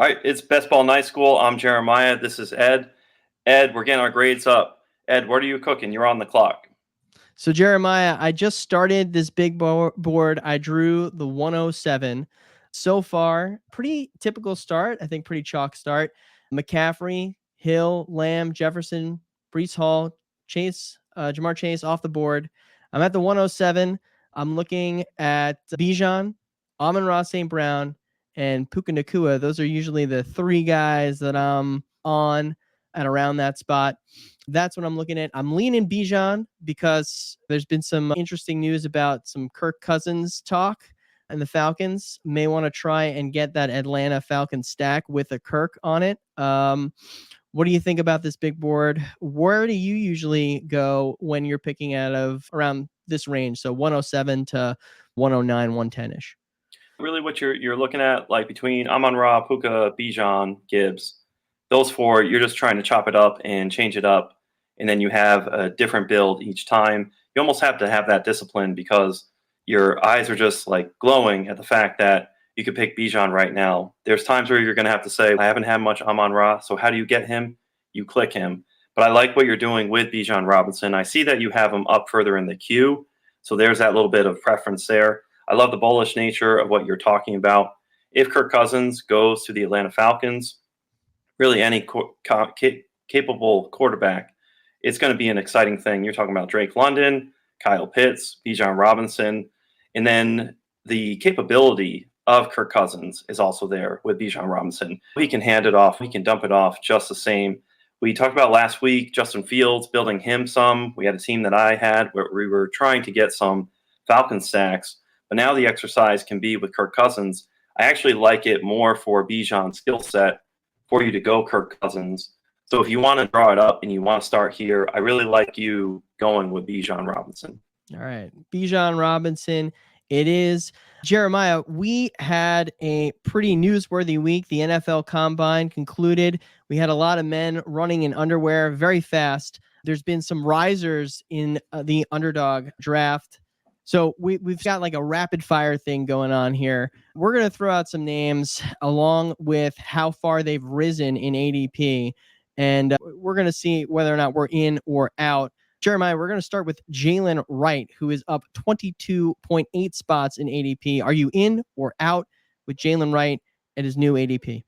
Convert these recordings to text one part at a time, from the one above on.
All right, it's Best Ball Night School. I'm Jeremiah. This is Ed. Ed, we're getting our grades up. Ed, what are you cooking? You're on the clock. So, Jeremiah, I just started this big board. I drew the 107. So far, pretty typical start. I think pretty chalk start. McCaffrey, Hill, Lamb, Jefferson, Breece Hall, Chase, Jamar Chase off the board. I'm at the 107. I'm looking at Bijan, Amon-Ra St. Brown, and Puka Nacua. Those are usually the three guys that I'm on at around that spot. That's what I'm looking at. I'm leaning Bijan because there's been some interesting news about some Kirk Cousins talk, and the Falcons may want to try and get that Atlanta Falcons stack with a Kirk on it. What do you think about this big board? Where do you usually go when you're picking out of around this range? So 107 to 109, 110-ish. Really what you're looking at, like between Amon-Ra, Puka, Bijan, Gibbs, those four, you're just trying to chop it up and change it up. And then you have a different build each time. You almost have to have that discipline because your eyes are just like glowing at the fact that you could pick Bijan right now. There's times where you're going to have to say, I haven't had much Amon-Ra, so how do you get him? You click him. But I like what you're doing with Bijan Robinson. I see that you have him up further in the queue, so there's that little bit of preference there. I love the bullish nature of what you're talking about. If Kirk Cousins goes to the Atlanta Falcons, really any capable quarterback, it's going to be an exciting thing. You're talking about Drake London, Kyle Pitts, Bijan Robinson, and then the capability of Kirk Cousins is also there with Bijan Robinson. He can hand it off. He can dump it off just the same. We talked about last week, Justin Fields, building him some. We had a team that I had where we were trying to get some Falcon stacks, but now the exercise can be with Kirk Cousins. I actually like it more for Bijan's skill set for you to go Kirk Cousins. So if you want to draw it up and you want to start here, I really like you going with Bijan Robinson. All right. Bijan Robinson, it is. Jeremiah, we had a pretty newsworthy week. The NFL Combine concluded. We had a lot of men running in underwear very fast. There's been some risers in the underdog draft. So we've got like a rapid fire thing going on here. We're going to throw out some names along with how far they've risen in ADP. And we're going to see whether or not we're in or out. Jeremiah, we're going to start with Jalen Wright, who is up 22.8 spots in ADP. Are you in or out with Jalen Wright at his new ADP?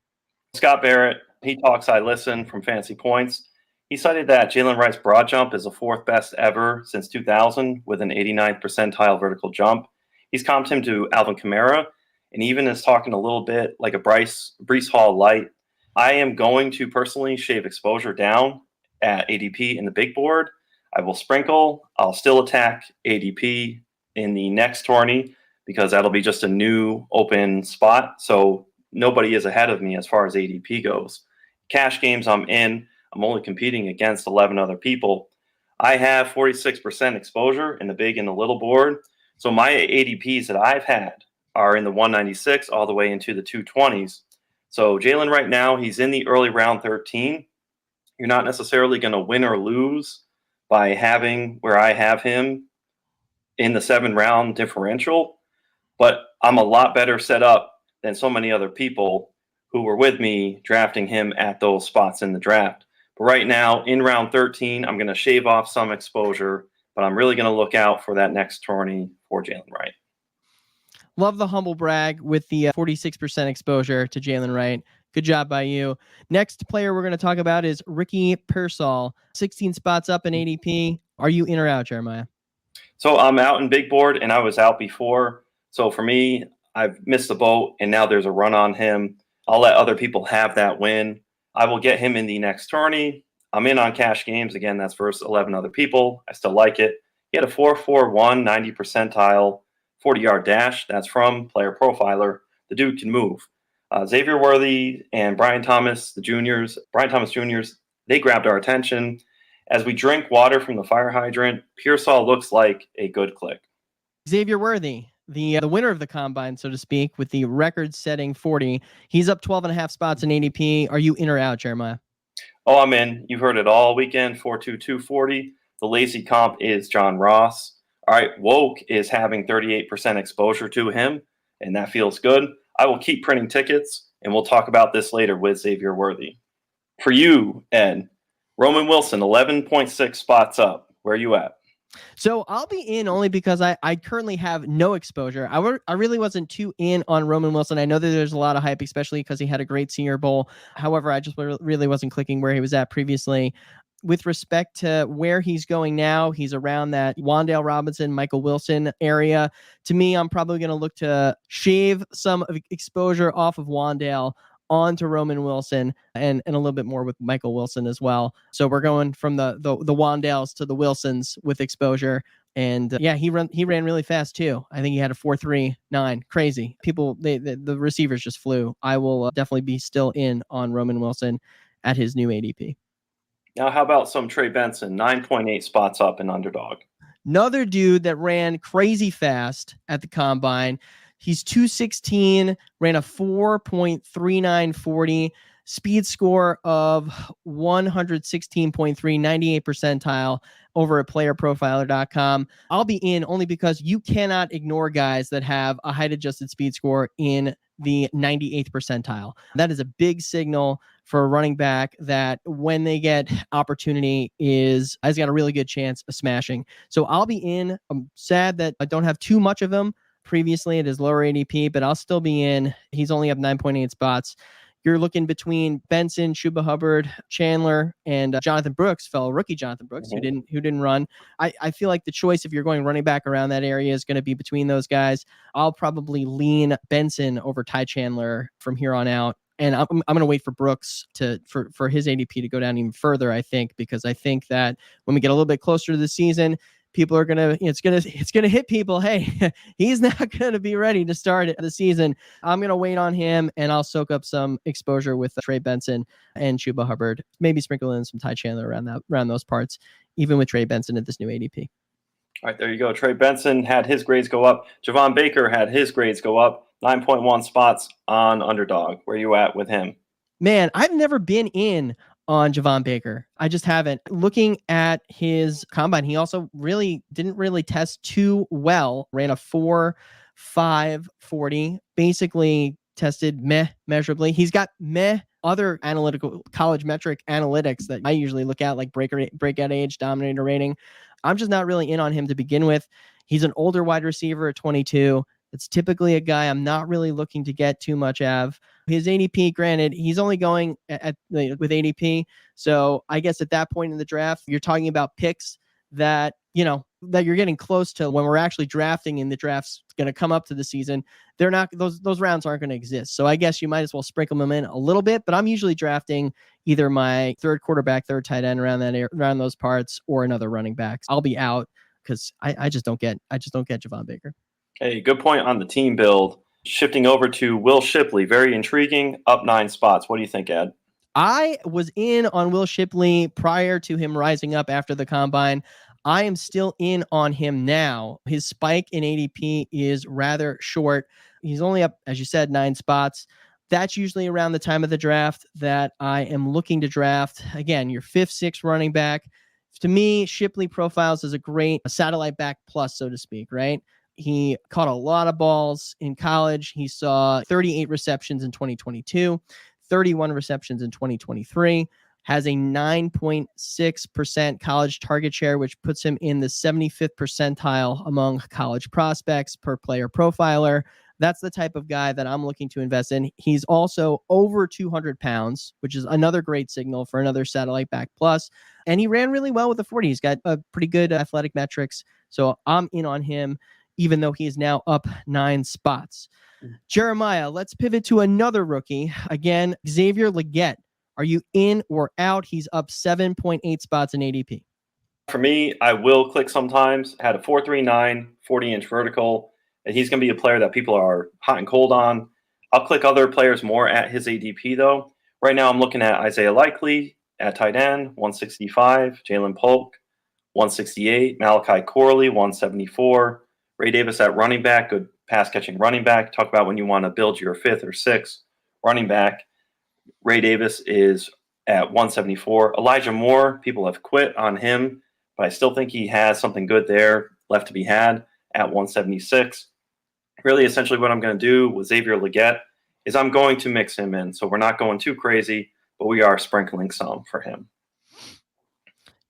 Scott Barrett, he talks, I listen from Fantasy Points. He cited that Jalen Wright's broad jump is the fourth best ever since 2000 with an 89th percentile vertical jump. He's comped him to Alvin Kamara and even is talking a little bit like a Breece Hall light. I am going to personally shave exposure down at ADP in the big board. I will sprinkle. I'll still attack ADP in the next tourney because that'll be just a new open spot. So nobody is ahead of me as far as ADP goes. Cash games I'm in. I'm only competing against 11 other people. I have 46% exposure in the big and the little board. So my ADPs that I've had are in the 196 all the way into the 220s. So Jalen right now, he's in the early round 13. You're not necessarily going to win or lose by having where I have him in the 7-round differential, but I'm a lot better set up than so many other people who were with me drafting him at those spots in the draft. But right now, in round 13, I'm going to shave off some exposure, but I'm really going to look out for that next tourney for Jalen Wright. Love the humble brag with the 46% exposure to Jalen Wright. Good job by you. Next player we're going to talk about is Ricky Pearsall, 16 spots up in ADP. Are you in or out, Jeremiah? So I'm out in big board, and I was out before. So for me, I've missed the boat, and now there's a run on him. I'll let other people have that win. I will get him in the next tourney. I'm in on cash games. Again, that's versus 11 other people. I still like it. He had a 4.41, 90 percentile, 40-yard dash. That's from Player Profiler. The dude can move. Xavier Worthy and Brian Thomas Juniors, they grabbed our attention. As we drink water from the fire hydrant, Pearsall looks like a good click. Xavier Worthy, the winner of the Combine, so to speak, with the record-setting 40. He's up 12.5 spots in ADP. Are you in or out, Jeremiah? Oh, I'm in. You've heard it all weekend, 4.2240. The lazy comp is John Ross. All right, Woke is having 38% exposure to him, and that feels good. I will keep printing tickets and we'll talk about this later with Xavier Worthy. For you, Ed, Roman Wilson, 11.6 spots up. Where are you at? So I'll be in only because I currently have no exposure. I really wasn't too in on Roman Wilson. I know that there's a lot of hype, especially because he had a great Senior Bowl. However, I just really wasn't clicking where he was at previously. With respect to where he's going now, he's around that Wandale Robinson, Michael Wilson area. To me, I'm probably going to look to shave some exposure off of Wandale onto Roman Wilson and a little bit more with Michael Wilson as well. So we're going from the Wandales to the Wilsons with exposure. And he ran really fast too. I think he had a 4.39. Crazy. People, the receivers just flew. I will definitely be still in on Roman Wilson at his new ADP. Now, how about some Trey Benson, 9.8 spots up in underdog? Another dude that ran crazy fast at the combine. He's 216, ran a 4.3940, speed score of 116.3, 98 percentile over at playerprofiler.com. I'll be in only because you cannot ignore guys that have a height adjusted speed score in the 98th percentile. That is a big signal for a running back that when they get opportunity has got a really good chance of smashing. So I'll be in. I'm sad that I don't have too much of him previously at his lower ADP, but I'll still be in. He's only up 9.8 spots. You're looking between Benson, Chuba Hubbard, Chandler, and Jonathan Brooks, fellow rookie Jonathan Brooks, who didn't run. I feel like the choice, if you're going running back around that area, is going to be between those guys. I'll probably lean Benson over Ty Chandler from here on out. And I'm going to wait for Brooks for his ADP to go down even further, I think, because I think that when we get a little bit closer to the season, people are it's gonna hit people. Hey, he's not gonna be ready to start the season. I'm gonna wait on him, and I'll soak up some exposure with Trey Benson and Chuba Hubbard. Maybe sprinkle in some Ty Chandler around those parts, even with Trey Benson at this new ADP. All right, there you go. Trey Benson had his grades go up. Javon Baker had his grades go up. 9.1 spots on underdog. Where are you at with him? Man, I've never been in on Javon Baker. I just haven't. Looking at his combine, he also didn't really test too well. Ran a 4.540. Basically tested measurably. He's got other analytical college metric analytics that I usually look at, like breakout age, dominator rating. I'm just not really in on him to begin with. He's an older wide receiver at 22. It's typically a guy I'm not really looking to get too much of. His ADP, granted, he's only going with ADP. So I guess at that point in the draft, you're talking about picks that you're getting close to when we're actually drafting and the draft's going to come up to the season. They're not, those rounds aren't going to exist. So I guess you might as well sprinkle them in a little bit, but I'm usually drafting either my third quarterback, third tight end around those parts, or another running back. I'll be out because I just don't get Javon Baker. Hey, good point on the team build. Shifting over to Will Shipley, very intriguing, up 9 spots. What do you think, Ed? I was in on Will Shipley prior to him rising up after the combine. I am still in on him now. His spike in ADP is rather short. He's only up, as you said, 9 spots. That's usually around the time of the draft that I am looking to draft. Again, your 5th, 6th running back. To me, Shipley profiles as a great satellite back plus, so to speak, right? He caught a lot of balls in college. He saw 38 receptions in 2022, 31 receptions in 2023, has a 9.6% college target share, which puts him in the 75th percentile among college prospects per player profiler. That's the type of guy that I'm looking to invest in. He's also over 200 pounds, which is another great signal for another satellite back plus. And he ran really well with the 40. He's got a pretty good athletic metrics. So I'm in on him, even though he is now up 9 spots. Jeremiah, let's pivot to another rookie. Again, Xavier Legette. Are you in or out? He's up 7.8 spots in ADP. For me, I will click sometimes. Had a 4.39, 40-inch vertical. And he's going to be a player that people are hot and cold on. I'll click other players more at his ADP, though. Right now, I'm looking at Isaiah Likely at tight end, 165. Jalen Polk, 168. Malachi Corley, 174. Ray Davis at running back, good pass-catching running back. Talk about when you want to build your 5th or 6th running back. Ray Davis is at 174. Elijah Moore, people have quit on him, but I still think he has something good there left to be had at 176. Really, essentially what I'm going to do with Xavier Legette is I'm going to mix him in. So we're not going too crazy, but we are sprinkling some for him.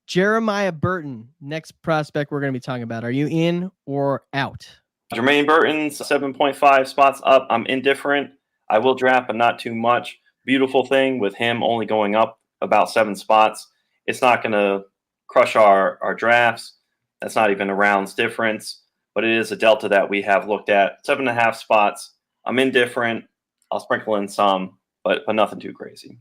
Jeremiah Burton, next prospect we're going to be talking about. Are you in or out? Jermaine Burton's 7.5 spots up. I'm indifferent. I will draft, but not too much. Beautiful thing with him only going up about 7 spots. It's not going to crush our drafts. That's not even a round's difference, but it is a delta that we have looked at. 7.5 spots. I'm indifferent. I'll sprinkle in some, but nothing too crazy.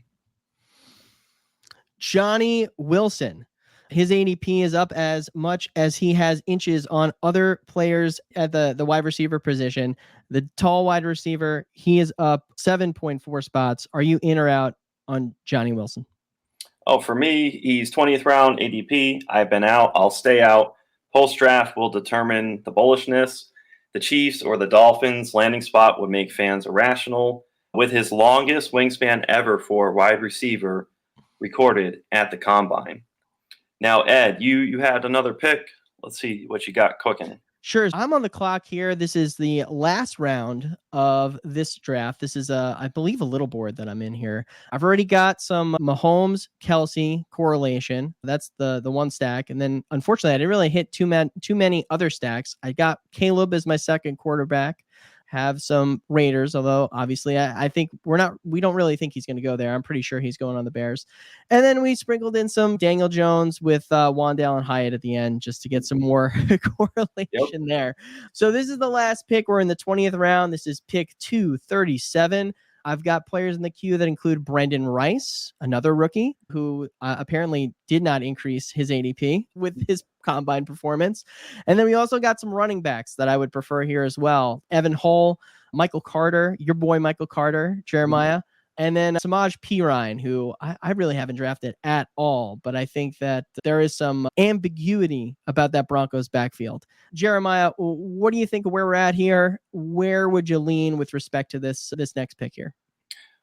Johnny Wilson. His ADP is up as much as he has inches on other players at the wide receiver position. The tall wide receiver, he is up 7.4 spots. Are you in or out on Johnny Wilson? Oh, for me, he's 20th round ADP. I've been out. I'll stay out. Post-draft will determine the bullishness. The Chiefs or the Dolphins landing spot would make fans irrational. With his longest wingspan ever for wide receiver recorded at the Combine. Now, Ed, you had another pick. Let's see what you got cooking. Sure. I'm on the clock here. This is the last round of this draft. This is, I believe, a little board that I'm in here. I've already got some Mahomes, Kelsey correlation. That's the one stack. And then, unfortunately, I didn't really hit too many other stacks. I got Caleb as my second quarterback. Have some Raiders, although obviously I think we don't really think he's going to go there. I'm pretty sure he's going on the Bears. And then we sprinkled in some Daniel Jones with Wan'Dale and Hyatt at the end just to get some more correlation there. So this is the last pick. We're in the 20th round. This is pick 237. I've got players in the queue that include Brendan Rice, another rookie who apparently did not increase his ADP with his combine performance. And then we also got some running backs that I would prefer here as well. Evan Hull, Michael Carter, your boy Michael Carter, Jeremiah, and then Samaj Pirine, who I really haven't drafted at all, but I think that there is some ambiguity about that Broncos backfield. Jeremiah, what do you think of where we're at here? Where would you lean with respect to this next pick here?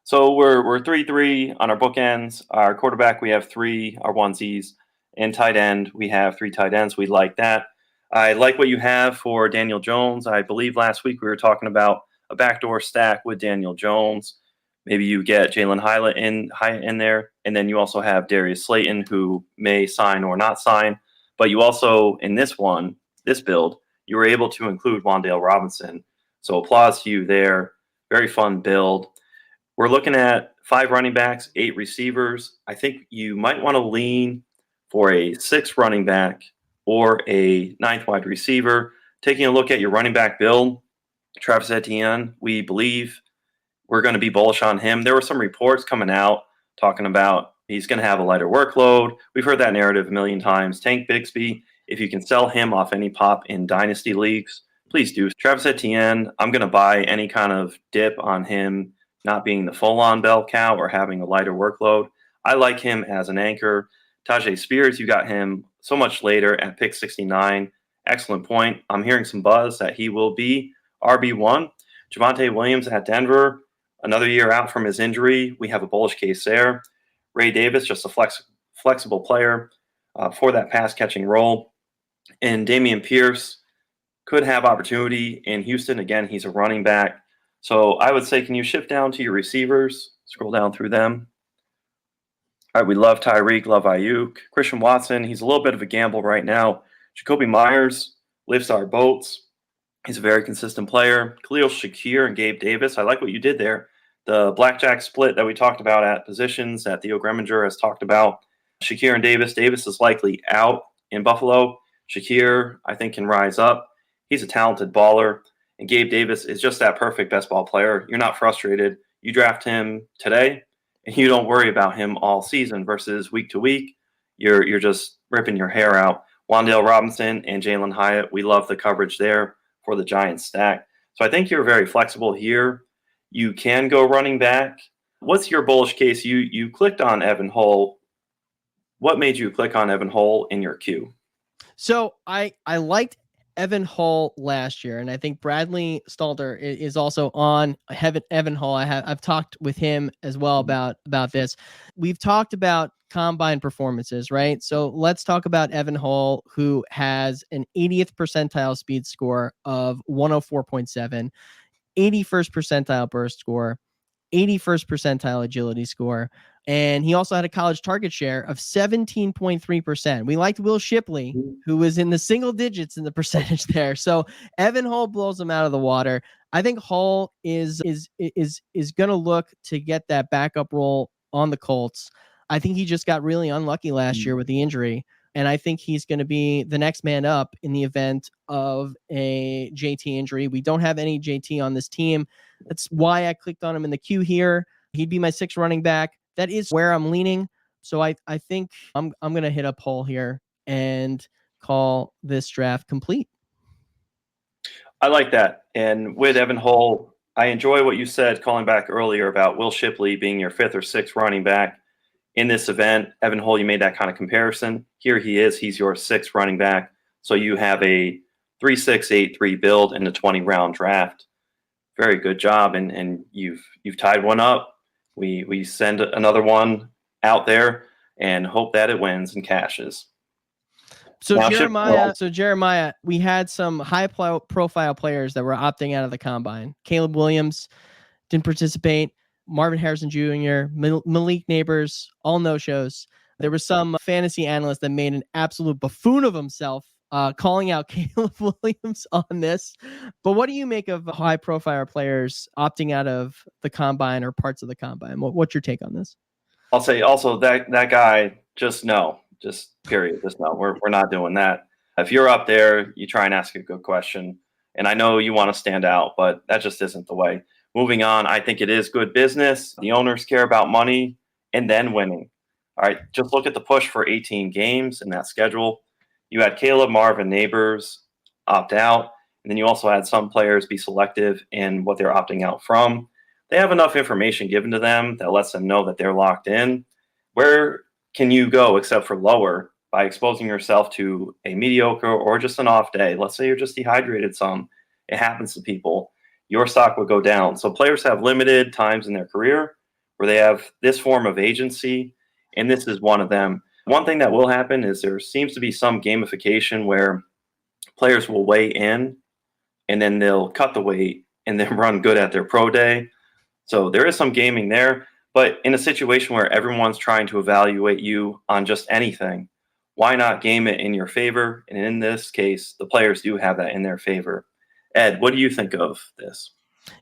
So we're 3-3 on our bookends. Our quarterback, we have 3, our onesies. And tight end, we have 3 tight ends. We like that. I like what you have for Daniel Jones. I believe last week we were talking about a backdoor stack with Daniel Jones. Maybe you get Jalen Hyatt in there, and then you also have Darius Slayton, who may sign or not sign. But you also, in this build, you were able to include Wan'Dale Robinson. So applause to you there. Very fun build. We're looking at 5 running backs, 8 receivers. I think you might want to lean for a 6th running back or a 9th wide receiver. Taking a look at your running back build, Travis Etienne, we believe we're going to be bullish on him. There were some reports coming out talking about he's going to have a lighter workload. We've heard that narrative a million times. Tank Bixby, if you can sell him off any pop in dynasty leagues, please do. Travis Etienne, I'm going to buy any kind of dip on him not being the full-on bell cow or having a lighter workload. I like him as an anchor. Tajay Spears, you got him so much later at pick 69. Excellent point. I'm hearing some buzz that he will be RB1. Javonte Williams at Denver, another year out from his injury. We have a bullish case there. Ray Davis, just a flexible player for that pass-catching role. And Dameon Pierce could have opportunity in Houston. Again, he's a running back. So I would say, can you shift down to your receivers? Scroll down through them. All right, we love Tyreek, love Ayuk. Christian Watson, he's a little bit of a gamble right now. Jacoby Myers lifts our boats. He's a very consistent player. Khalil Shakir and Gabe Davis, I like what you did there. The blackjack split that we talked about at positions that Theo Greminger has talked about. Shakir and Davis. Davis is likely out in Buffalo. Shakir, I think, can rise up. He's a talented baller. And Gabe Davis is just that perfect best ball player. You're not frustrated. You draft him today, and you don't worry about him all season versus week to week. You're just ripping your hair out. Wan'Dale Robinson and Jalen Hyatt, we love the coverage there for the Giants stack. So I think you're very flexible here. You can go running back. What's your bullish case? You clicked on Evan Hull. What made you click on Evan Hull in your queue? So I liked Evan Hull last year, and I think Bradley Stalter is also on Evan Hull. I've talked with him as well about this. We've talked about combine performances, right? So let's talk about Evan Hull, who has an 80th percentile speed score of 104.7, 81st percentile burst score, 81st percentile agility score. And he also had a college target share of 17.3%. We liked Will Shipley, who was in the single digits in the percentage there. So Evan Hull blows him out of the water. I think Hull is going to look to get that backup role on the Colts. I think he just got really unlucky last year with the injury. And I think he's going to be the next man up in the event of a JT injury. We don't have any JT on this team. That's why I clicked on him in the queue here. He'd be my 6th running back. That is where I'm leaning. So I think I'm going to hit up Hull here and call this draft complete. I like that. And with Evan Hull, I enjoy what you said calling back earlier about Will Shipley being your 5th or 6th running back. In this event, Evan Hull, you made that kind of comparison. Here he is. He's your 6th running back. So you have a 3-6-8-3 build in the 20-round draft. Very good job. And you've tied one up. We send another one out there and hope that it wins and cashes. So Jeremiah, we had some high-profile players that were opting out of the combine. Caleb Williams didn't participate. Marvin Harrison Jr., Malik Nabors, all no-shows. There were some fantasy analysts that made an absolute buffoon of himself calling out Caleb Williams on this. But what do you make of high-profile players opting out of the combine or parts of the combine? What's your take on this? I'll say also that guy, just period. Just no. We're not doing that. If you're up there, you try and ask a good question. And I know you want to stand out, but that just isn't the way. Moving on, I think it is good business. The owners care about money and then winning. All right, just look at the push for 18 games in that schedule. You had Caleb, Marvin, Nabors opt out, and then you also had some players be selective in what they're opting out from. They have enough information given to them that lets them know that they're locked in. Where can you go except for lower by exposing yourself to a mediocre or just an off day? Let's say you're just dehydrated some. It happens to people. Your stock would go down. So players have limited times in their career where they have this form of agency, and this is one of them. One thing that will happen is there seems to be some gamification where players will weigh in and then they'll cut the weight and then run good at their pro day. So there is some gaming there, but in a situation where everyone's trying to evaluate you on just anything, why not game it in your favor? And in this case, the players do have that in their favor. Ed, what do you think of this?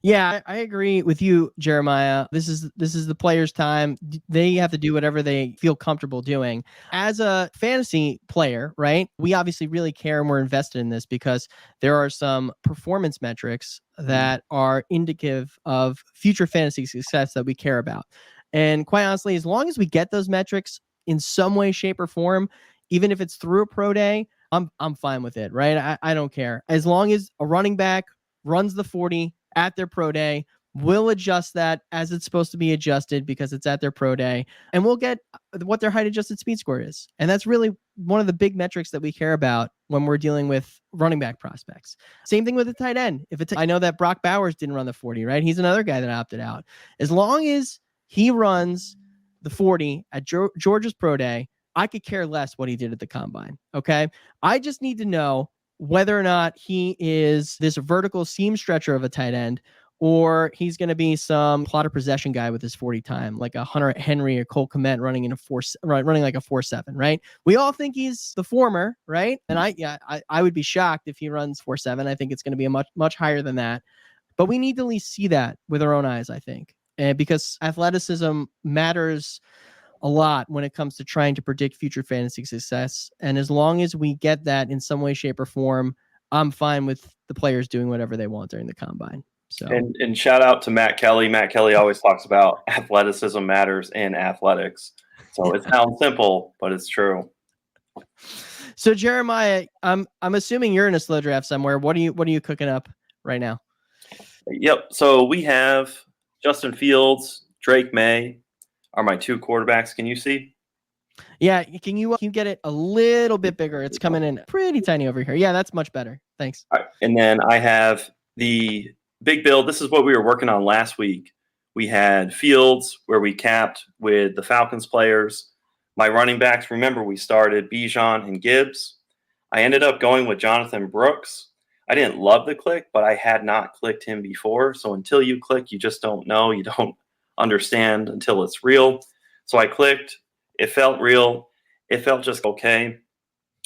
Yeah, I agree with you, Jeremiah. This is the players' time. They have to do whatever they feel comfortable doing. As a fantasy player, right, we obviously really care and we're invested in this because there are some performance metrics that are indicative of future fantasy success that we care about. And quite honestly, as long as we get those metrics in some way, shape, or form, even if it's through a pro day, I'm fine with it, right? I don't care. As long as a running back runs the 40 at their pro day, we'll adjust that as it's supposed to be adjusted because it's at their pro day, and we'll get what their height adjusted speed score is. And that's really one of the big metrics that we care about when we're dealing with running back prospects. Same thing with the tight end. I know that Brock Bowers didn't run the 40, right? He's another guy that opted out. As long as he runs the 40 at Georgia's pro day, I could care less what he did at the combine. Okay. I just need to know whether or not he is this vertical seam stretcher of a tight end, or he's going to be some plotter possession guy with his 40 time, like a Hunter Henry or Cole Kmet running like a 4.7, right? We all think he's the former, right? And I would be shocked if he runs 4.7. I think it's going to be a much higher than that. But we need to at least see that with our own eyes, I think. And because athleticism matters a lot when it comes to trying to predict future fantasy success. And as long as we get that in some way, shape, or form, I'm fine with the players doing whatever they want during the combine. So and shout out to Matt Kelly. Matt Kelly always talks about athleticism matters in athletics. So it sounds simple, but it's true. So Jeremiah, I'm assuming you're in a slow draft somewhere. What are you cooking up right now? Yep. So we have Justin Fields, Drake May are my 2 quarterbacks. Can you see? Yeah. Can you get it a little bit bigger? It's coming in pretty tiny over here. Yeah, that's much better. Thanks. All right. And then I have the big build. This is what we were working on last week. We had Fields where we capped with the Falcons players. My running backs, remember we started Bijan and Gibbs. I ended up going with Jonathan Brooks. I didn't love the click, but I had not clicked him before. So until you click, you just don't know. You don't understand until it's real. So I clicked. It felt real. It felt just okay.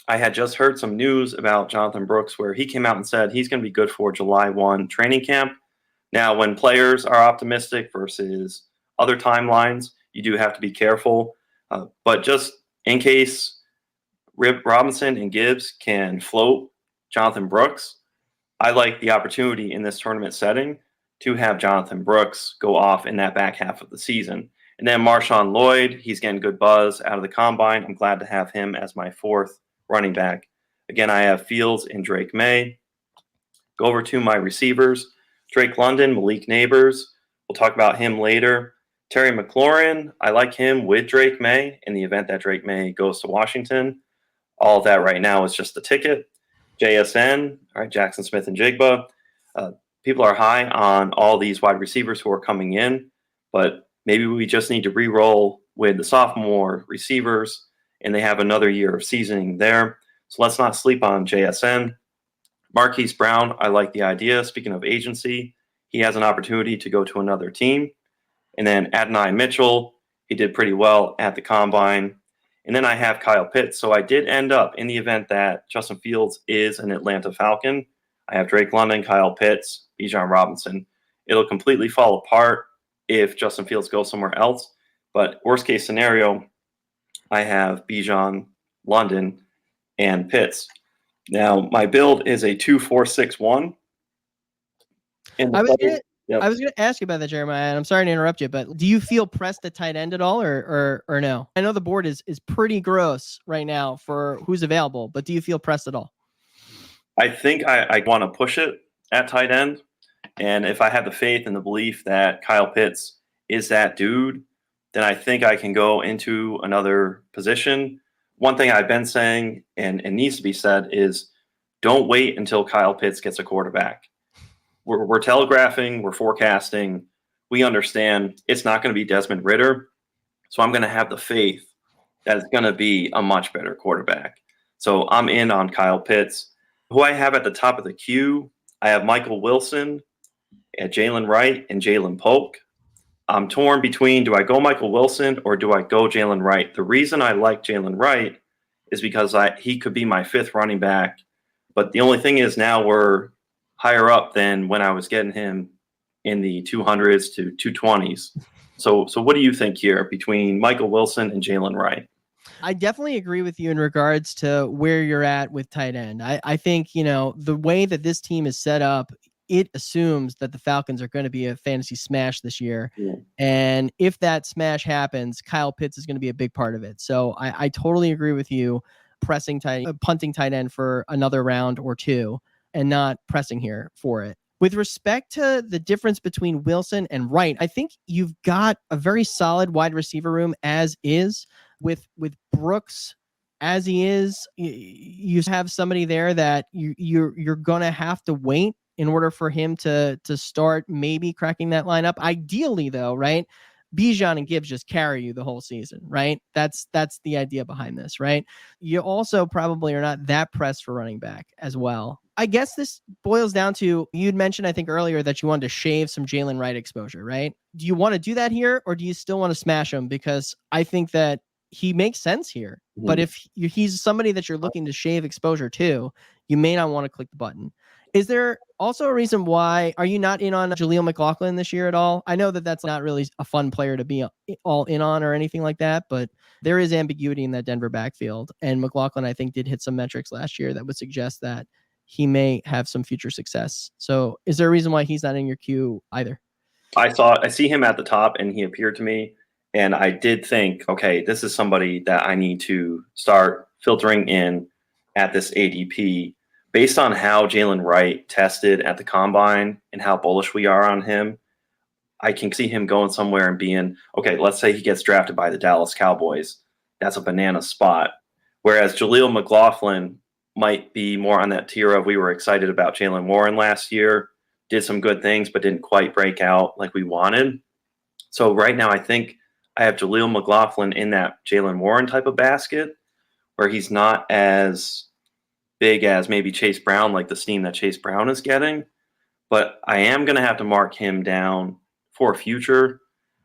I had just heard some news about Jonathan Brooks where he came out and said he's going to be good for July 1 training camp. Now, when players are optimistic versus other timelines, you do have to be careful. But just in case Robinson and Gibbs can float Jonathan Brooks, I like the opportunity in this tournament setting to have Jonathan Brooks go off in that back half of the season. And then Marshawn Lloyd, he's getting good buzz out of the combine. I'm glad to have him as my fourth running back. Again, I have Fields and Drake May. Go over to my receivers. Drake London, Malik Nabors. We'll talk about him later. Terry McLaurin, I like him with Drake May in the event that Drake May goes to Washington. All of that right now is just the ticket. JSN, all right, Jackson Smith and Jigba. People are high on all these wide receivers who are coming in, but maybe we just need to re-roll with the sophomore receivers, and they have another year of seasoning there. So let's not sleep on JSN. Marquise Brown, I like the idea. Speaking of agency, he has an opportunity to go to another team. And then Adonai Mitchell, he did pretty well at the combine. And then I have Kyle Pitts. So I did end up, in the event that Justin Fields is an Atlanta Falcon, I have Drake London, Kyle Pitts, Bijan Robinson. It'll completely fall apart if Justin Fields goes somewhere else. But worst case scenario, I have Bijan, London, and Pitts. Now, my build is a 2-4-6-1. I was going to ask you about that, Jeremiah, and I'm sorry to interrupt you, but do you feel pressed at tight end at all or no? I know the board is pretty gross right now for who's available, but do you feel pressed at all? I think I want to push it at tight end. And if I have the faith and the belief that Kyle Pitts is that dude, then I think I can go into another position. One thing I've been saying and needs to be said is don't wait until Kyle Pitts gets a quarterback. We're telegraphing, we're forecasting, we understand it's not going to be Desmond Ridder. So I'm going to have the faith that it's going to be a much better quarterback. So I'm in on Kyle Pitts. Who I have at the top of the queue, I have Michael Wilson, at Jalen Wright, and Jalen Polk. I'm torn between, do I go Michael Wilson or do I go Jalen Wright? The reason I like Jalen Wright is because he could be my fifth running back. But the only thing is now we're higher up than when I was getting him in the 200s to 220s. So what do you think here between Michael Wilson and Jalen Wright? I definitely agree with you in regards to where you're at with tight end. I think, the way that this team is set up, it assumes that the Falcons are going to be a fantasy smash this year. Yeah. And if that smash happens, Kyle Pitts is going to be a big part of it. So I totally agree with you punting tight end for another round or two and not pressing here for it. With respect to the difference between Wilson and Wright, I think you've got a very solid wide receiver room as is. With Brooks as he is, you have somebody there that you're gonna have to wait in order for him to start maybe cracking that lineup. Ideally, though, right? Bijan and Gibbs just carry you the whole season, right? That's the idea behind this, right? You also probably are not that pressed for running back as well. I guess this boils down to, you'd mentioned, I think earlier, that you wanted to shave some Jalen Wright exposure, right? Do you want to do that here, or do you still want to smash him? Because I think that he makes sense here. Mm-hmm. But if he's somebody that you're looking to shave exposure to, you may not want to click the button. Is there also a reason why, are you not in on Jaleel McLaughlin this year at all? I know that that's not really a fun player to be all in on or anything like that, but there is ambiguity in that Denver backfield. And McLaughlin, I think, did hit some metrics last year that would suggest that he may have some future success. So is there a reason why he's not in your queue either? I see him at the top, and he appeared to me, and I did think, okay, this is somebody that I need to start filtering in at this ADP. Based on how Jalen Wright tested at the combine and how bullish we are on him, I can see him going somewhere and being, okay, let's say he gets drafted by the Dallas Cowboys. That's a banana spot. Whereas Jaleel McLaughlin might be more on that tier of, we were excited about Jalen Warren last year, did some good things, but didn't quite break out like we wanted. So right now I think I have Jaleel McLaughlin in that Jalen Warren type of basket where he's not as big as maybe Chase Brown, like the steam that Chase Brown is getting. But I am going to have to mark him down for future.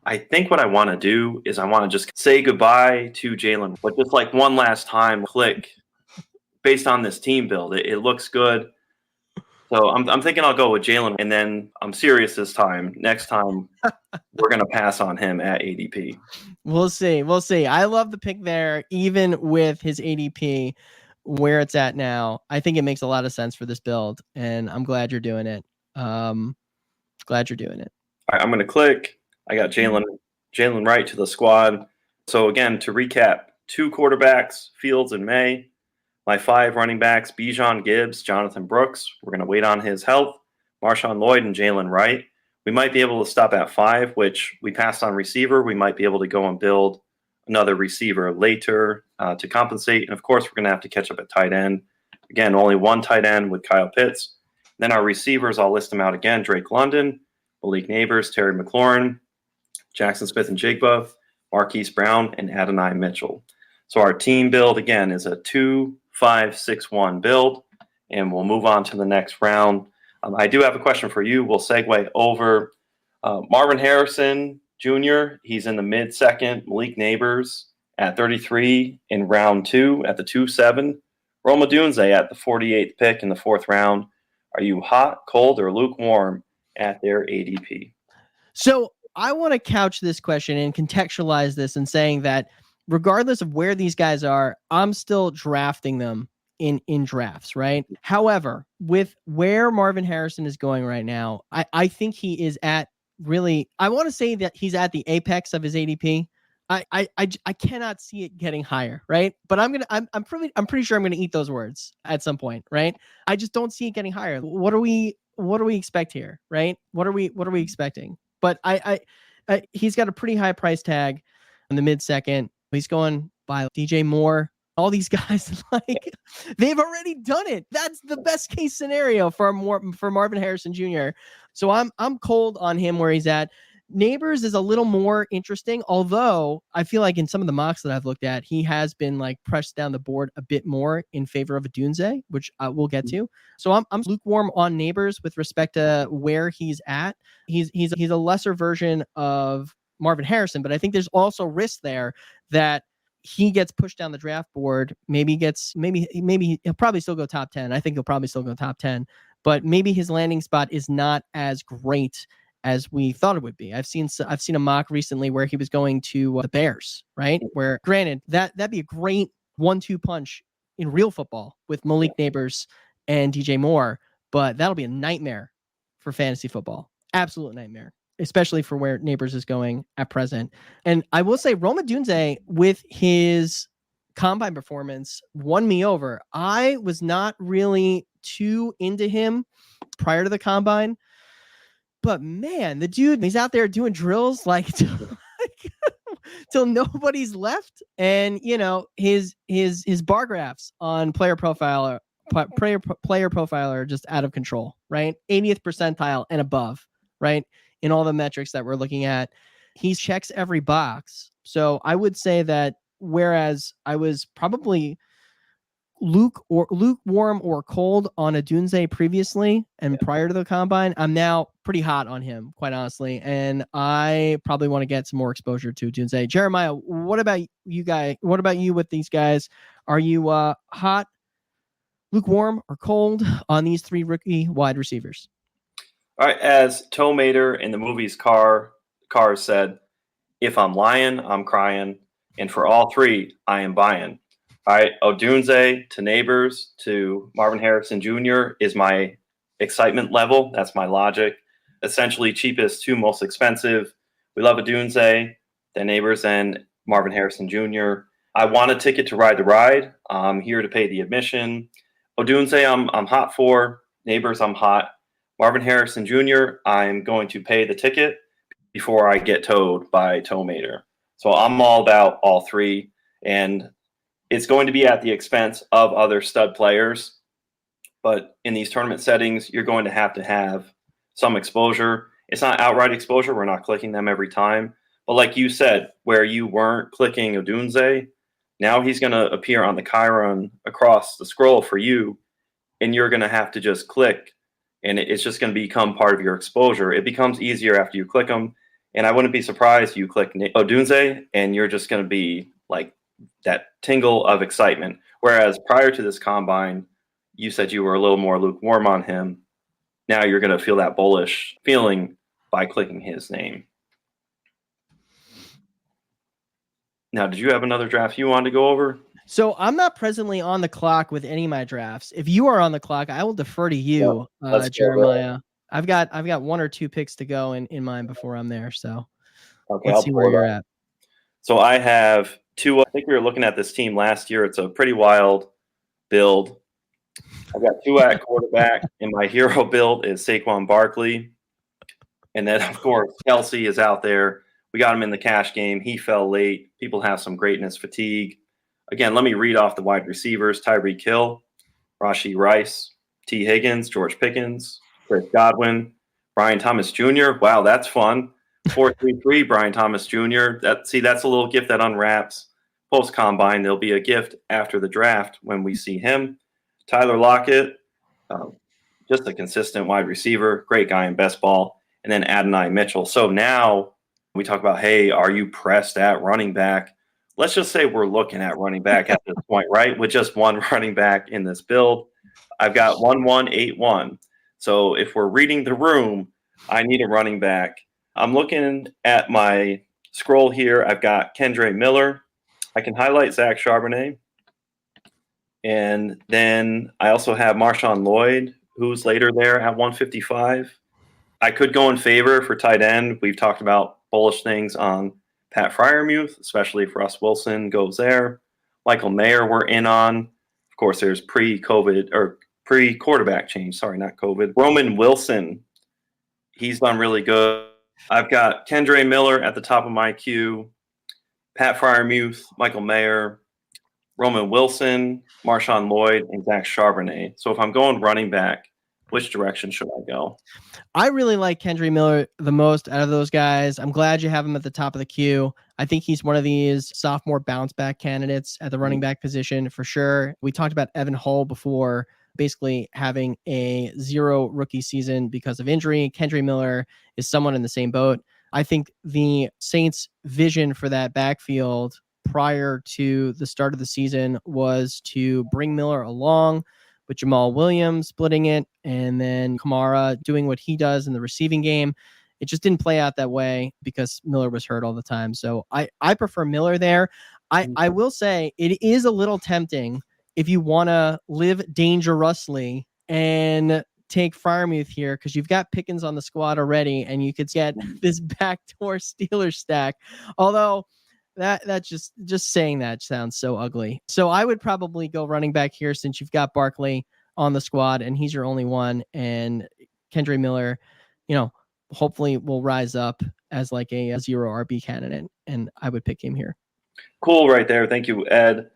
I think what I want to do is I want to just say goodbye to Jalen, but just like one last time, click based on this team build. It looks good. So I'm thinking I'll go with Jalen, and then I'm serious this time. Next time, we're going to pass on him at ADP. We'll see. We'll see. I love the pick there, even with his ADP where it's at now. I think it makes a lot of sense for this build, and I'm glad you're doing it. Glad you're doing it. All right, I'm going to click. I got Jalen Wright to the squad. So again, to recap, 2 quarterbacks, Fields and May. My 5 running backs, Bijan, Gibbs, Jonathan Brooks. We're going to wait on his health. Marshawn Lloyd and Jalen Wright. We might be able to stop at 5, which we passed on receiver. We might be able to go and build another receiver later to compensate. And of course, we're going to have to catch up at tight end. Again, only 1 tight end with Kyle Pitts. Then our receivers, I'll list them out again. Drake London, Malik Nabors, Terry McLaurin, Jackson Smith and Jigba, Marquise Brown, and Adonai Mitchell. So our team build, again, is a 2-5-6-1 build, and we'll move on to the next round. I do have a question for you. We'll segue over Marvin Harrison Jr. He's in the mid-second. Malik Nabors at 33 in round 2 at the 2-7. Roma Odunze at the 48th pick in the 4th round. Are you hot, cold, or lukewarm at their ADP? So I want to couch this question and contextualize this in saying that regardless of where these guys are, I'm still drafting them in drafts, right? However, with where Marvin Harrison is going right now, I think he is at really, I want to say that he's at the apex of his ADP. I cannot see it getting higher, right? But I'm pretty sure I'm gonna eat those words at some point, right? I just don't see it getting higher. What do we expect here, right? What are we expecting? But he's got a pretty high price tag in the mid-second. He's going by DJ Moore. All these guys, like, they've already done it. That's the best case scenario for Marvin Harrison Jr. So I'm cold on him where he's at. Nabors is a little more interesting, although I feel like in some of the mocks that I've looked at, he has been like pressed down the board a bit more in favor of Odunze, which we'll get to. So I'm lukewarm on Nabors with respect to where he's at. He's a lesser version of Marvin Harrison, but I think there's also risk there that he gets pushed down the draft board. Maybe he'll probably still go top 10. I think he'll probably still go top 10, but maybe his landing spot is not as great as we thought it would be. I've seen a mock recently where he was going to the Bears, right? Where granted that'd be a great 1-2 punch in real football with Malik Nabors and DJ Moore, but that'll be a nightmare for fantasy football. Absolute nightmare, especially for where Nabors is going at present. And I will say Roma Odunze with his combine performance won me over. I was not really too into him prior to the combine, but man, the dude, he's out there doing drills like till nobody's left. And you know, his bar graphs on player profiler are just out of control, right? 80th percentile and above, right? In all the metrics that we're looking at, he checks every box. So I would say that whereas I was probably lukewarm or cold on Odunze previously and prior to the combine, I'm now pretty hot on him, quite honestly. And I probably want to get some more exposure to Doomsday. Jeremiah, what about you guys? What about you with these guys? Are you hot, lukewarm, or cold on these 3 rookie wide receivers? All right, as Tow Mater in the movie's Cars said, if I'm lying, I'm crying. And for all 3, I am buying. All right, Odunze to Nabors to Marvin Harrison Jr. is my excitement level. That's my logic. Essentially, cheapest to most expensive. We love Odunze, then Nabors, and Marvin Harrison Jr. I want a ticket to ride the ride. I'm here to pay the admission. Odunze, I'm hot for. Nabors, I'm hot. Marvin Harrison Jr., I'm going to pay the ticket before I get towed by Tow Mater. So I'm all about all 3. And it's going to be at the expense of other stud players. But in these tournament settings, you're going to have some exposure. It's not outright exposure. We're not clicking them every time. But like you said, where you weren't clicking Odunze, now he's going to appear on the Chiron across the scroll for you, and you're going to have to just click, and it's just going to become part of your exposure. It becomes easier after you click them, And I wouldn't be surprised you click Odunze and you're just going to be like that tingle of excitement. Whereas prior to this combine, you said you were a little more lukewarm on him. Now you're going to feel that bullish feeling by clicking his name. Now, did you have another draft you wanted to go over? So I'm not presently on the clock with any of my drafts. If you are on the clock, I will defer to you, Jeremiah. I've got 1 or 2 picks to go in mine before I'm there. So okay, let's see where you're at. So I have 2. I think we were looking at this team last year. It's a pretty wild build. I've got 2 at quarterback, and my hero build is Saquon Barkley. And then, of course, Kelsey is out there. We got him in the cash game. He fell late. People have some greatness fatigue. Again, let me read off the wide receivers. Tyreek Hill, Rashee Rice, T. Higgins, George Pickens, Chris Godwin, Brian Thomas Jr. Wow, that's fun. 4-3-3, Brian Thomas Jr. That's a little gift that unwraps post-combine. There'll be a gift after the draft when we see him. Tyler Lockett, just a consistent wide receiver, great guy in best ball. And then Adonai Mitchell. So now we talk about, hey, are you pressed at running back? Let's just say we're looking at running back at this point, right? With just one running back in this build. I've got 1-1-8-1. So if we're reading the room, I need a running back. I'm looking at my scroll here. I've got Kendre Miller. I can highlight Zach Charbonnet. And then I also have Marshawn Lloyd, who's later there at 155. I could go in favor for tight end. We've talked about bullish things on Pat Freiermuth, especially if Russ Wilson goes there. Michael Mayer we're in on. Of course, there's pre-COVID or pre-quarterback change. Sorry, not COVID. Roman Wilson, he's done really good. I've got Kendre Miller at the top of my queue, Pat Freiermuth, Michael Mayer, Roman Wilson, Marshawn Lloyd, and Zach Charbonnet. So if I'm going running back, which direction should I go? I really like Kendre Miller the most out of those guys. I'm glad you have him at the top of the queue. I think he's one of these sophomore bounce back candidates at the running back position for sure. We talked about Evan Hull before, basically having a 0 rookie season because of injury. Kendre Miller is someone in the same boat. I think the Saints' vision for that backfield prior to the start of the season was to bring Miller along with Jamal Williams splitting it and then Kamara doing what he does in the receiving game. It just didn't play out that way because Miller was hurt all the time. So I prefer Miller there. I will say it is a little tempting if you want to live dangerously and take Freiermuth here because you've got Pickens on the squad already and you could get this backdoor Steelers stack. Although that just saying that sounds so ugly. So I would probably go running back here since you've got Barkley on the squad and he's your only one. And Kendre Miller, hopefully will rise up as like a 0 RB candidate. And I would pick him here. Cool right there. Thank you, Ed.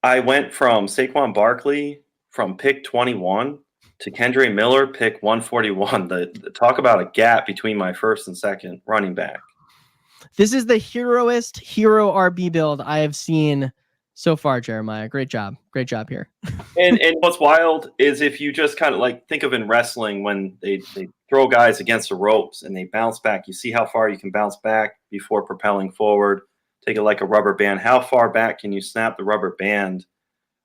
I went from Saquon Barkley from pick 21 to Kendre Miller, pick 141. The talk about a gap between my first and second running back. This is the heroest hero RB build I have seen so far, Jeremiah. Great job. Great job here. and what's wild is if you just kind of like think of in wrestling when they throw guys against the ropes and they bounce back, you see how far you can bounce back before propelling forward. Take it like a rubber band. How far back can you snap the rubber band?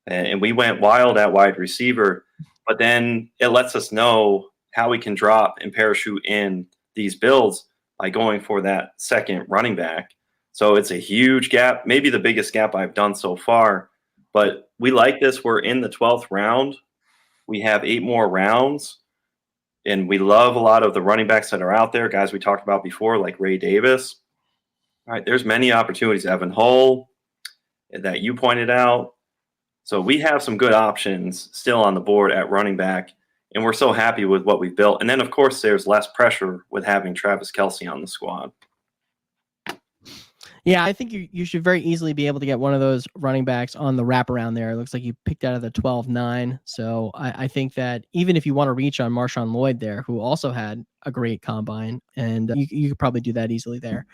And we went wild at wide receiver, but then it lets us know how we can drop and parachute in these builds by going for that second running back. So it's a huge gap, maybe the biggest gap I've done so far. But we like this. We're in the 12th round. We have 8 more rounds. And we love a lot of the running backs that are out there, guys we talked about before, like Ray Davis. All right, there's many opportunities. Evan Hull that you pointed out. So we have some good options still on the board at running back. And we're so happy with what we've built. And then, of course, there's less pressure with having Travis Kelce on the squad. Yeah, I think you should very easily be able to get one of those running backs on the wraparound there. It looks like you picked out of the 12-9. So I think that even if you want to reach on Marshawn Lloyd there, who also had a great combine, and you could probably do that easily there.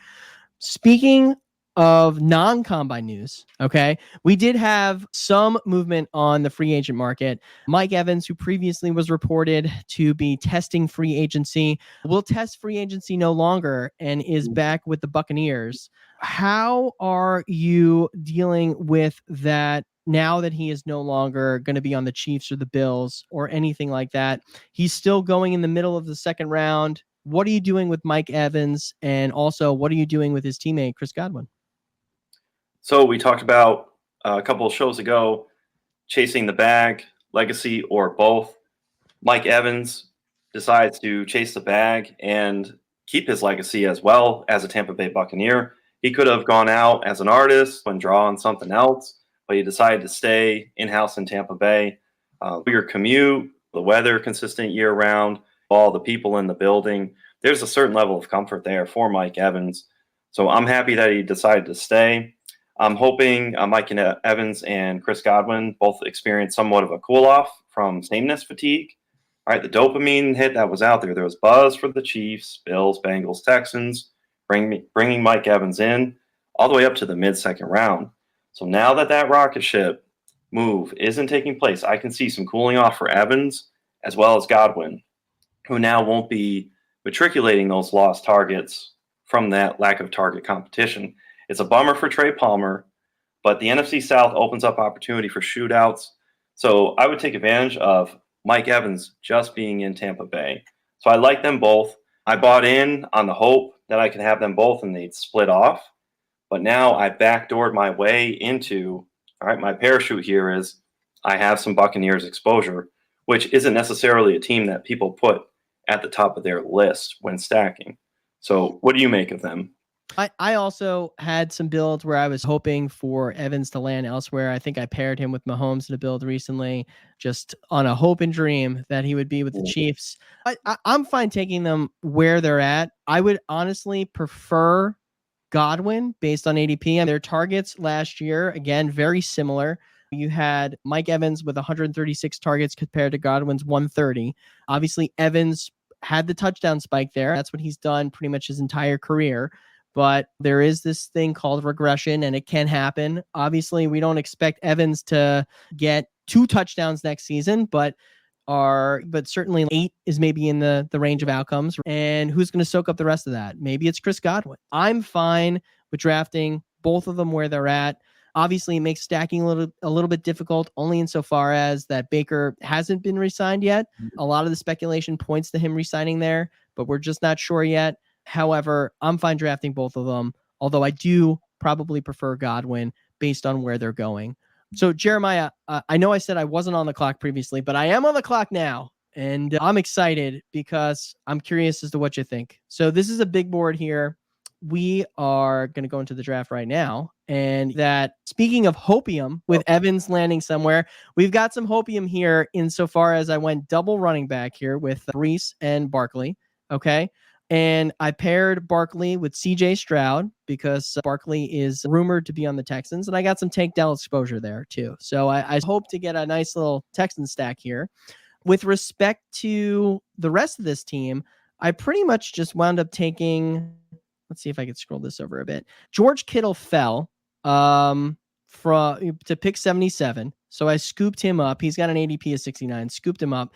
Speaking of non-combine news, okay, we did have some movement on the free agent market. Mike Evans, who previously was reported to be testing free agency, will test free agency no longer and is back with the Buccaneers. How are you dealing with that now that he is no longer going to be on the Chiefs or the Bills or anything like that? He's still going in the middle of the second round. What are you doing with Mike Evans? And also, what are you doing with his teammate, Chris Godwin? So we talked about a couple of shows ago, chasing the bag, legacy, or both. Mike Evans decides to chase the bag and keep his legacy as well as a Tampa Bay Buccaneer. He could have gone out as an artist and draw on something else, but he decided to stay in-house in Tampa Bay. Your commute, the weather consistent year-round, all the people in the building. There's a certain level of comfort there for Mike Evans. So I'm happy that he decided to stay. I'm hoping Mike Evans and Chris Godwin both experience somewhat of a cool-off from sameness fatigue. All right, the dopamine hit that was out there. There was buzz for the Chiefs, Bills, Bengals, Texans, bringing Mike Evans in all the way up to the mid-second round. So now that rocket ship move isn't taking place, I can see some cooling off for Evans as well as Godwin, who now won't be matriculating those lost targets from that lack of target competition. It's a bummer for Trey Palmer, but the NFC South opens up opportunity for shootouts. So I would take advantage of Mike Evans just being in Tampa Bay. So I like them both. I bought in on the hope that I could have them both and they'd split off. But now I backdoored my way into, all right, my parachute here is I have some Buccaneers exposure, which isn't necessarily a team that people put at the top of their list when stacking. So what do you make of them? I also had some builds where I was hoping for Evans to land elsewhere. I think I paired him with Mahomes in a build recently, just on a hope and dream that he would be with the Chiefs. I'm fine taking them where they're at. I would honestly prefer Godwin based on ADP, and their targets last year, again, very similar. You had Mike Evans with 136 targets compared to Godwin's 130. Obviously, Evans had the touchdown spike there. That's what he's done pretty much his entire career. But there is this thing called regression, and it can happen. Obviously, we don't expect Evans to get 2 touchdowns next season, but certainly 8 is maybe in the range of outcomes. And who's going to soak up the rest of that? Maybe it's Chris Godwin. I'm fine with drafting both of them where they're at. Obviously, it makes stacking a little bit difficult, only insofar as that Baker hasn't been re-signed yet. A lot of the speculation points to him re-signing there, but we're just not sure yet. However, I'm fine drafting both of them, although I do probably prefer Godwin based on where they're going. So, Jeremiah, I know I said I wasn't on the clock previously, but I am on the clock now, and I'm excited because I'm curious as to what you think. So this is a big board here. We are going to go into the draft right now, and that, speaking of hopium, with Evans landing somewhere, we've got some hopium here insofar as I went double running back here with Reese and Barkley, okay? And I paired Barkley with CJ Stroud because Barkley is rumored to be on the Texans. And I got some Tank Dell exposure there too. So I hope to get a nice little Texan stack here. With respect to the rest of this team, I pretty much just wound up taking, let's see if I can scroll this over a bit. George Kittle fell to pick 77. So I scooped him up. He's got an ADP of 69, scooped him up.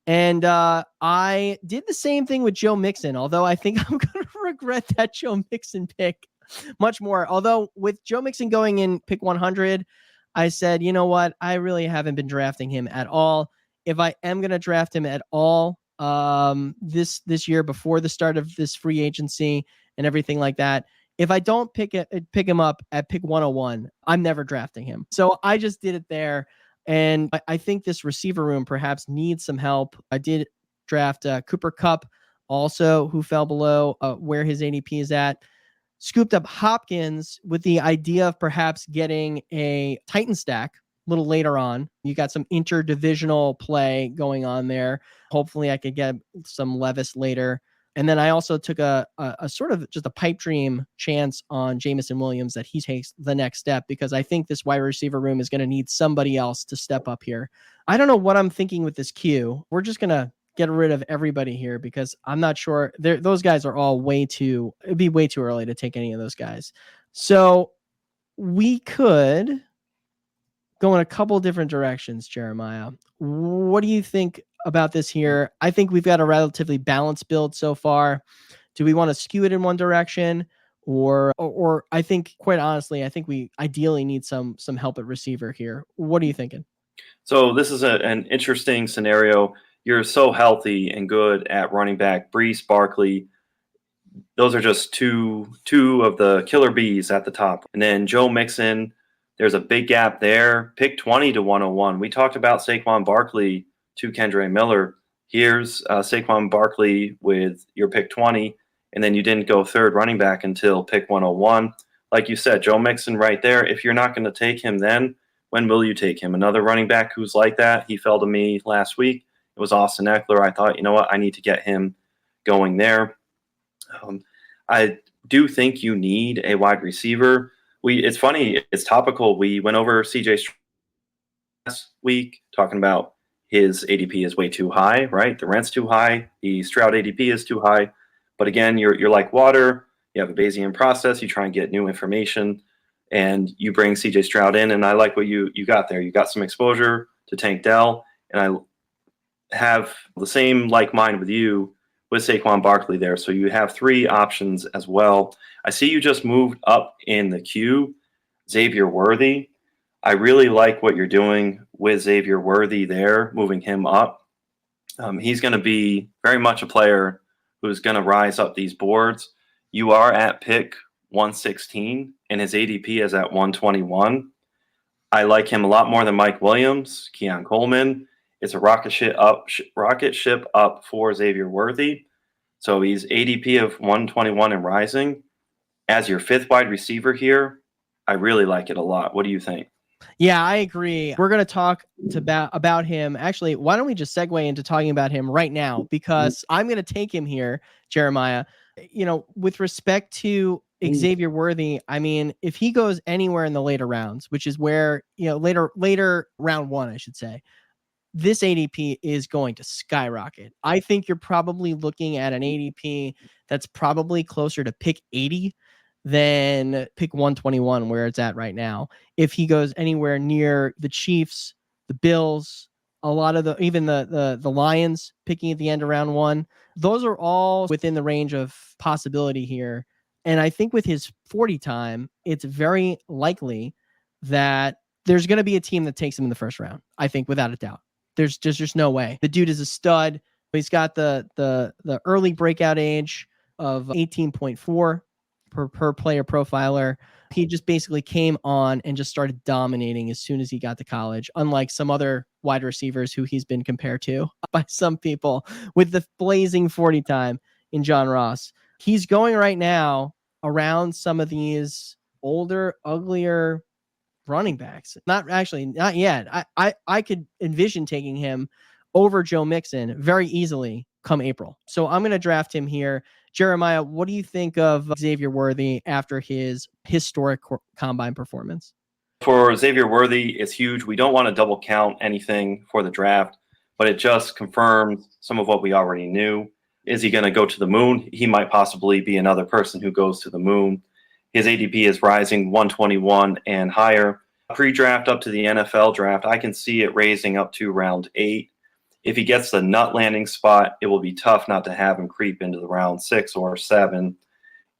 And I did the same thing with Joe Mixon, although I think I'm going to regret that Joe Mixon pick much more. Although with Joe Mixon going in pick 100, I said, you know what? I really haven't been drafting him at all. If I am going to draft him at all this year before the start of this free agency and everything like that, if I don't pick him up at pick 101, I'm never drafting him. So I just did it there. And I think this receiver room perhaps needs some help. I did draft Cooper Kupp also, who fell below where his ADP is at. Scooped up Hopkins with the idea of perhaps getting a Titan stack a little later on. You got some interdivisional play going on there. Hopefully I could get some Levis later. And then I also took a sort of just a pipe dream chance on Jameson Williams that he takes the next step, because I think this wide receiver room is going to need somebody else to step up here. I don't know what I'm thinking with this queue. We're just going to get rid of everybody here because I'm not sure. Those guys are all it'd be way too early to take any of those guys. So we could go in a couple different directions, Jeremiah. What do you think about this here? I think we've got a relatively balanced build so far. Do we want to skew it in one direction? Or I think, quite honestly, I think we ideally need some help at receiver here. What are you thinking? So this is an interesting scenario. You're so healthy and good at running back. Brees, Barkley, those are just two of the killer bees at the top. And then Joe Mixon, there's a big gap there. Pick 20 to 101. We talked about Saquon Barkley to Kendre Miller. Here's Saquon Barkley with your pick 20, and then you didn't go third running back until pick 101. Like you said, Joe Mixon right there. If you're not going to take him then, when will you take him? Another running back who's like that. He fell to me last week. It was Austin Eckler. I thought, you know what? I need to get him going there. I do think you need a wide receiver. It's funny. It's topical. We went over CJ last week talking about his ADP is way too high, right? The rent's too high. The Stroud ADP is too high. But again, you're like water. You have a Bayesian process. You try and get new information, and you bring CJ Stroud in. And I like what you got there. You got some exposure to Tank Dell, and I have the same like mind with you with Saquon Barkley there. So you have three options as well. I see you just moved up in the queue, Xavier Worthy. I really like what you're doing with Xavier Worthy there, moving him up. He's going to be very much a player who's going to rise up these boards. You are at pick 116, and his ADP is at 121. I like him a lot more than Mike Williams, Keon Coleman. It's a rocket ship up for Xavier Worthy. So he's ADP of 121 and rising. As your fifth wide receiver here, I really like it a lot. What do you think? Yeah, I agree. We're going to talk about him. Actually, why don't we just segue into talking about him right now? Because I'm going to take him here, Jeremiah. With respect to Xavier Worthy, I mean, if he goes anywhere in the later rounds, which is where, later round one, I should say, this ADP is going to skyrocket. I think you're probably looking at an ADP that's probably closer to pick 80 than pick 121, where it's at right now. If he goes anywhere near the Chiefs, the Bills, a lot of even the Lions picking at the end of round one, those are all within the range of possibility here. And I think with his 40 time, it's very likely that there's going to be a team that takes him in the first round. I think without a doubt. There's just no way. The dude is a stud. He's got the early breakout age of 18.4 per player profiler. He just basically came on and just started dominating as soon as he got to college, unlike some other wide receivers who he's been compared to by some people with the blazing 40 time in John Ross. He's going right now around some of these older, uglier running backs. Not yet. I could envision taking him over Joe Mixon very easily come April. So I'm going to draft him here. Jeremiah, what do you think of Xavier Worthy after his historic combine performance? For Xavier Worthy, it's huge. We don't want to double count anything for the draft, but it just confirms some of what we already knew. Is he going to go to the moon? He might possibly be another person who goes to the moon. His ADP is rising 121 and higher. Pre-draft up to the NFL draft, I can see it raising up to round 8. If he gets the nut landing spot, it will be tough not to have him creep into the round 6 or 7.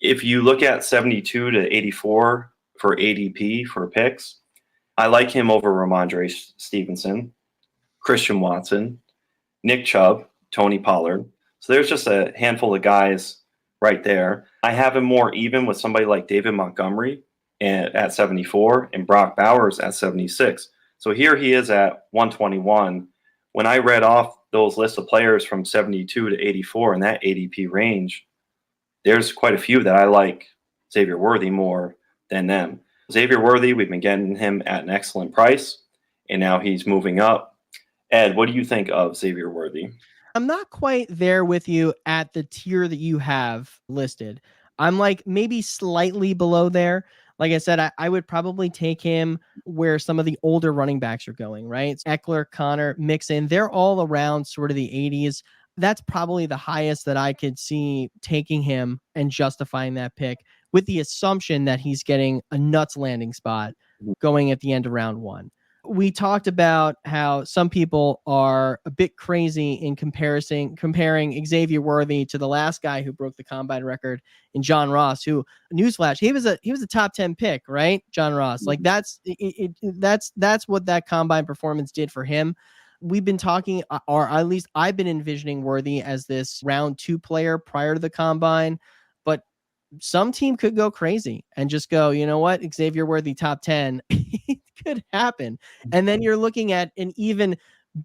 If you look at 72 to 84 for ADP for picks, I like him over Ramondre Stevenson, Christian Watson, Nick Chubb, Tony Pollard. So there's just a handful of guys right there. I have him more even with somebody like David Montgomery at 74 and Brock Bowers at 76. So here he is at 121. When I read off those lists of players from 72 to 84 in that ADP range, there's quite a few that I like Xavier Worthy more than them. Xavier Worthy, we've been getting him at an excellent price, and now he's moving up. Ed, what do you think of Xavier Worthy? I'm not quite there with you at the tier that you have listed. I'm like maybe slightly below there. Like I said, I would probably take him where some of the older running backs are going, right? Eckler, Connor, Mixon, they're all around sort of the 80s. That's probably the highest that I could see taking him and justifying that pick, with the assumption that he's getting a nuts landing spot going at the end of round 1. We talked about how some people are a bit crazy in comparing Xavier Worthy to the last guy who broke the combine record in John Ross, who, newsflash, he was a top 10 pick, right? John Ross. Like that's what that combine performance did for him. We've been talking, or at least I've been envisioning Worthy as this round 2 player prior to the combine, but some team could go crazy and just go, you know what, Xavier Worthy top 10. It could happen. And then you're looking at an even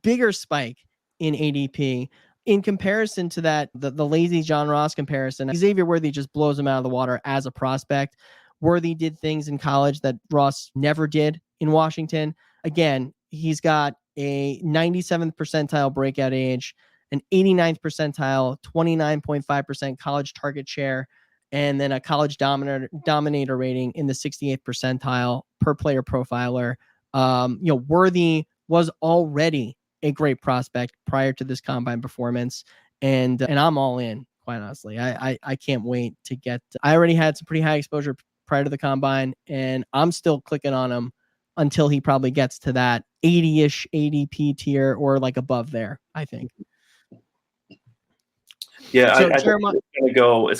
bigger spike in ADP in comparison to that, the lazy John Ross comparison. Xavier Worthy just blows him out of the water as a prospect. Worthy did things in college that Ross never did in Washington. Again, he's got a 97th percentile breakout age, an 89th percentile, 29.5% college target share, and then a college dominator rating in the 68th percentile per player profiler. Worthy was already a great prospect prior to this combine performance, and I'm all in, quite honestly. I can't wait to get. I already had some pretty high exposure prior to the combine, and I'm still clicking on him until he probably gets to that 80-ish ADP tier or like above there, I think. Yeah, so I think it's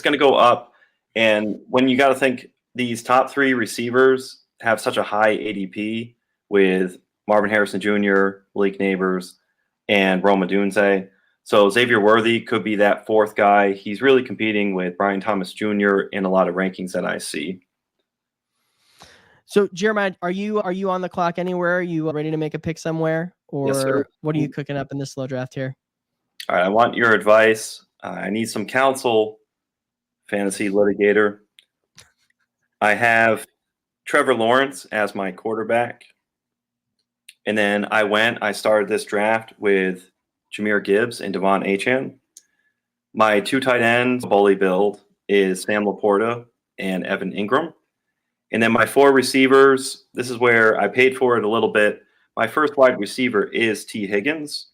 going to go up. And when you got to think these top 3 receivers have such a high ADP with Marvin Harrison Jr., Malik Nabors, and Roma Odunze. So Xavier Worthy could be that 4th guy. He's really competing with Brian Thomas Jr. in a lot of rankings that I see. So Jeremiah, are you on the clock anywhere? Are you ready to make a pick somewhere? Or yes, sir. What are you cooking up in this slow draft here? All right, I want your advice. I need some counsel, fantasy litigator. I have Trevor Lawrence as my quarterback. And then I started this draft with Jahmyr Gibbs and Devon Achane. My 2 tight ends, bully build, is Sam Laporta and Evan Ingram. And then my 4 receivers, this is where I paid for it a little bit. My first wide receiver is T. Higgins.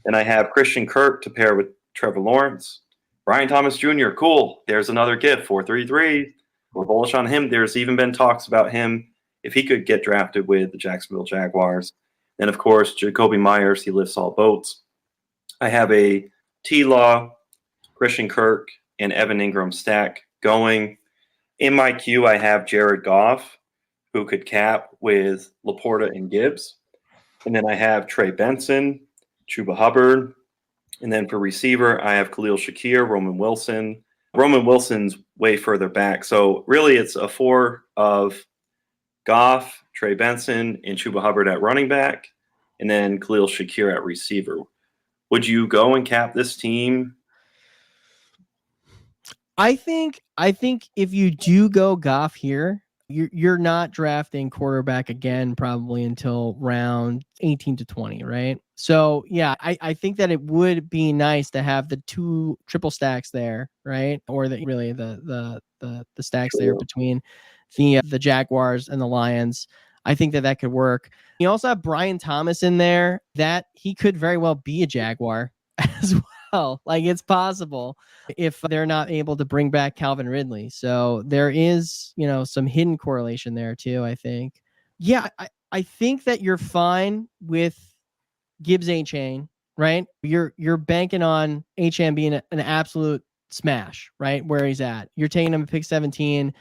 And I have Christian Kirk to pair with Trevor Lawrence. Brian Thomas Jr., cool. There's another gift, 433. We're bullish on him. There's even been talks about him if he could get drafted with the Jacksonville Jaguars. And, of course, Jacoby Myers, he lifts all boats. I have a T-Law, Christian Kirk, and Evan Ingram stack going. In my queue, I have Jared Goff, who could cap with Laporta and Gibbs. And then I have Trey Benson, Chuba Hubbard. And then for receiver, I have Khalil Shakir, Roman Wilson. Roman Wilson's way further back. So really it's a 4 of Goff, Trey Benson, and Chuba Hubbard at running back, and then Khalil Shakir at receiver. Would you go and cap this team? I think if you do go Goff here, you're not drafting quarterback again probably until round 18 to 20, right? So yeah, I think that it would be nice to have the 2 triple stacks there, right? Or the stacks there between the Jaguars and the Lions. I think that could work. You also have Brian Thomas in there, that he could very well be a Jaguar as well. Like, it's possible if they're not able to bring back Calvin Ridley. So there is, some hidden correlation there too, I think. Yeah, I think that you're fine with Gibbs Achane, right? You're banking on Achane being an absolute smash, right? Where he's at. You're taking him at pick 17.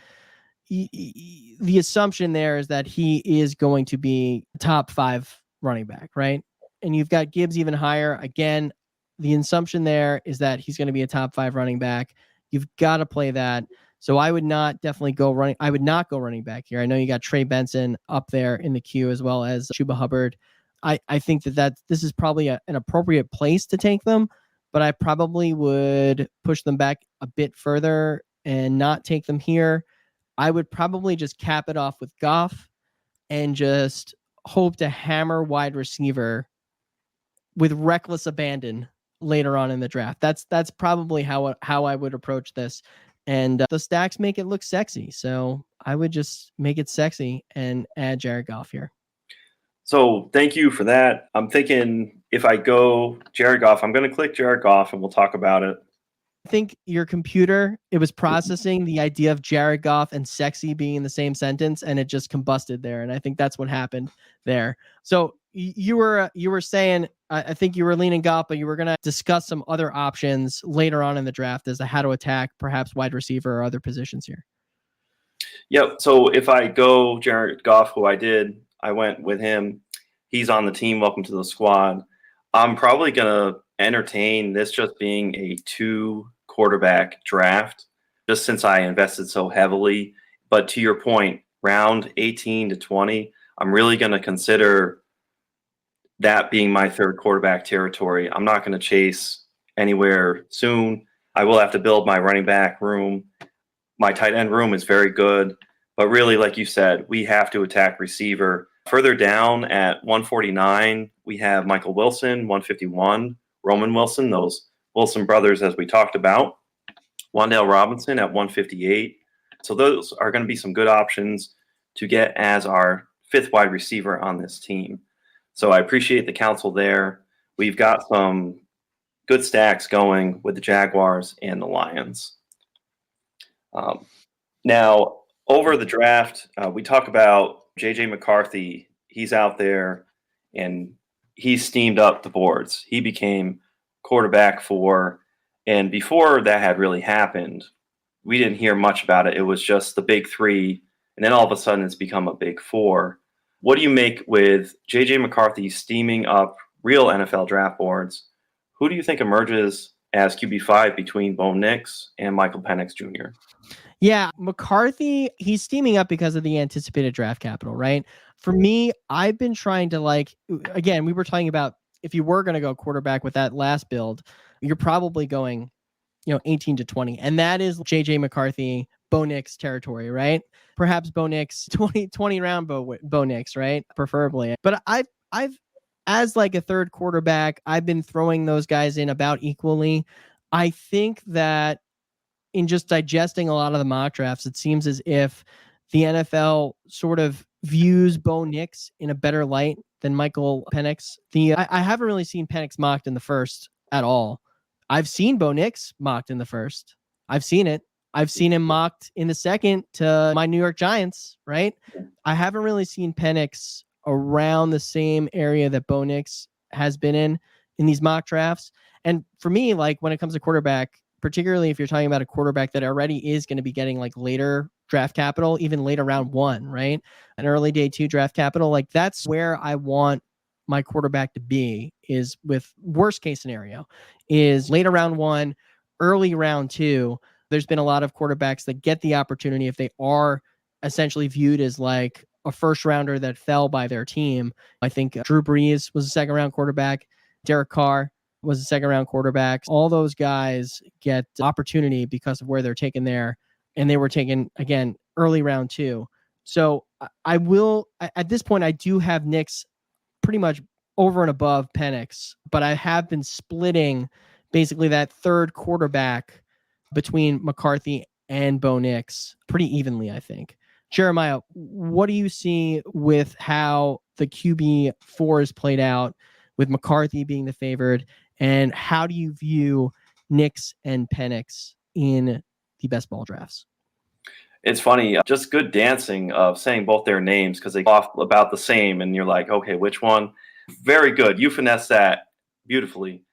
The assumption there is that he is going to be top 5 running back, right? And you've got Gibbs even higher. Again, the assumption there is that he's going to be a top 5 running back. You've got to play that. So I would not go running back here. I know you got Trey Benson up there in the queue as well as Chuba Hubbard. I think that this is probably an appropriate place to take them, but I probably would push them back a bit further and not take them here. I would probably just cap it off with Goff and just hope to hammer wide receiver with reckless abandon later on in the draft. That's probably how I would approach this. And the stacks make it look sexy. So I would just make it sexy and add Jared Goff here. So thank you for that. I'm thinking if I go Jared Goff, I'm going to click Jared Goff and we'll talk about it. I think your computer, it was processing the idea of Jared Goff and sexy being in the same sentence, and it just combusted there. And I think that's what happened there. So you were saying, I think you were leaning Goff, but you were going to discuss some other options later on in the draft as to how to attack perhaps wide receiver or other positions here. Yep. So if I go Jared Goff, who I went with him. He's on the team. Welcome to the squad. I'm probably going to entertain this just being a 2 quarterback draft, just since I invested so heavily. But to your point, round 18 to 20, I'm really going to consider that being my 3rd quarterback territory. I'm not going to chase anywhere soon. I will have to build my running back room. My tight end room is very good. But really, like you said, we have to attack receiver. Further down at 149, we have Michael Wilson, 151, Roman Wilson, those Wilson brothers, as we talked about. Wan'Dale Robinson at 158. So those are going to be some good options to get as our 5th wide receiver on this team. So I appreciate the counsel there. We've got some good stacks going with the Jaguars and the Lions. Now, over the draft, we talk about J.J. McCarthy. He's out there, and he's steamed up the boards. He became quarterback 4, and before that had really happened, we didn't hear much about it. It was just the big 3, and then all of a sudden it's become a big 4. What do you make with J.J. McCarthy steaming up real NFL draft boards? Who do you think emerges as QB5 between Bo Nix and Michael Penix Jr.? Yeah, McCarthy, he's steaming up because of the anticipated draft capital, right? For me, I've been trying to again, we were talking about if you were going to go quarterback with that last build, you're probably going, 18 to 20. And that is J.J. McCarthy, Bo Nix territory, right? Perhaps Bo Nix, 20 round Bo Nix, right? Preferably. But I've as like a 3rd quarterback, I've been throwing those guys in about equally. I think that in just digesting a lot of the mock drafts, it seems as if the NFL sort of views Bo Nix in a better light than Michael Penix. I haven't really seen Penix mocked in the 1st at all. I've seen Bo Nix mocked in the 1st. I've seen it. I've seen him mocked in the 2nd to my New York Giants, right? I haven't really seen Penix around the same area that Bo Nix has been in these mock drafts. And for me, when it comes to quarterback, particularly if you're talking about a quarterback that already is going to be getting later draft capital, even later round 1, right? An early day 2 draft capital. That's where I want my quarterback to be, is with worst case scenario is later round 1, early round 2. There's been a lot of quarterbacks that get the opportunity if they are essentially viewed as a 1st rounder that fell by their team. I think Drew Brees was a 2nd round quarterback. Derek Carr was a 2nd round quarterback. All those guys get opportunity because of where they're taken there. And they were taken, again, early round 2. So I will, at this point, I do have Nix pretty much over and above Penix, but I have been splitting basically that 3rd quarterback between McCarthy and Bo Nix pretty evenly, I think. Jeremiah, what do you see with how the QB4 is played out, with McCarthy being the favored, and how do you view Nix and Penix in the best ball drafts? It's funny, just good dancing of saying both their names because they go off about the same, and you're like, okay, which one? Very good. You finessed that beautifully.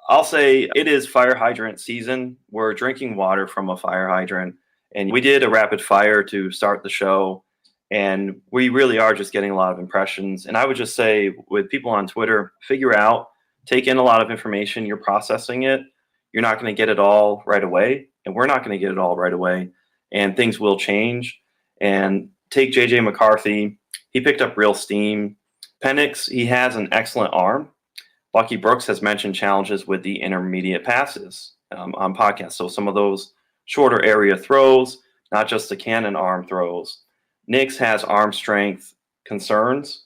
I'll say it is fire hydrant season. We're drinking water from a fire hydrant, and we did a rapid fire to start the show, and we really are just getting a lot of impressions. And I would just say with people on Twitter, figure out, take in a lot of information. You're processing it. You're not going to get it all right away, and we're not going to get it all right away. And things will change. And take J.J. McCarthy. He picked up real steam. Penix, he has an excellent arm. Lucky Brooks has mentioned challenges with the intermediate passes on podcasts. So some of those shorter area throws, not just the cannon arm throws. Nix has arm strength concerns,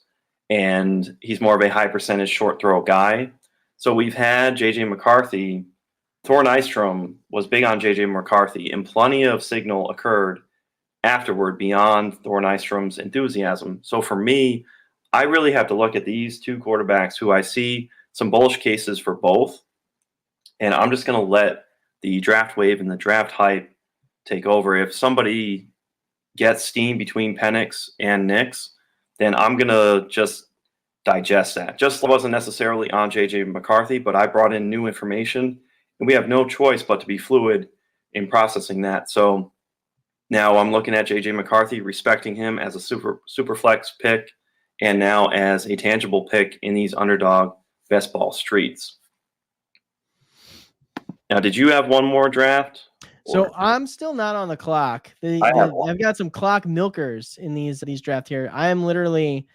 and he's more of a high percentage short throw guy. So we've had J.J. McCarthy. Thor Nystrom was big on J.J. McCarthy, and plenty of signal occurred afterward beyond Thor Nystrom's enthusiasm. So for me, I really have to look at these 2 quarterbacks who I see some bullish cases for both. And I'm just going to let the draft wave and the draft hype take over. If somebody gets steam between Penix and Nix, then I'm going to just digest that. Just wasn't necessarily on J.J. McCarthy, but I brought in new information, and we have no choice but to be fluid in processing that. So now I'm looking at J.J. McCarthy, respecting him as a super flex pick, and now as a tangible pick in these underdog best ball streets. Now, did you have one more draft? So I'm still not on the clock. I've got some clock milkers in these draft here. I am literally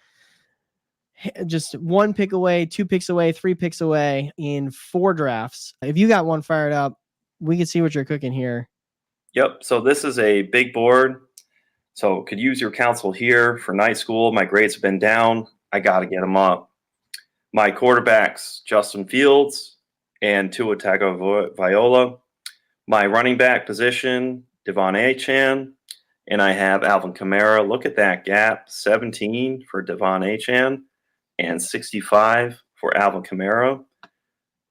just 1 pick away, 2 picks away, 3 picks away in 4 drafts. If you got one fired up, we can see what you're cooking here. Yep. So this is a big board. So could use your counsel here for night school. My grades have been down. I got to get them up. My quarterbacks, Justin Fields and Tua Tagovailoa. My running back position, Devon Achane. And I have Alvin Kamara. Look at that gap, 17 for Devon Achane and 65 for Alvin Kamara.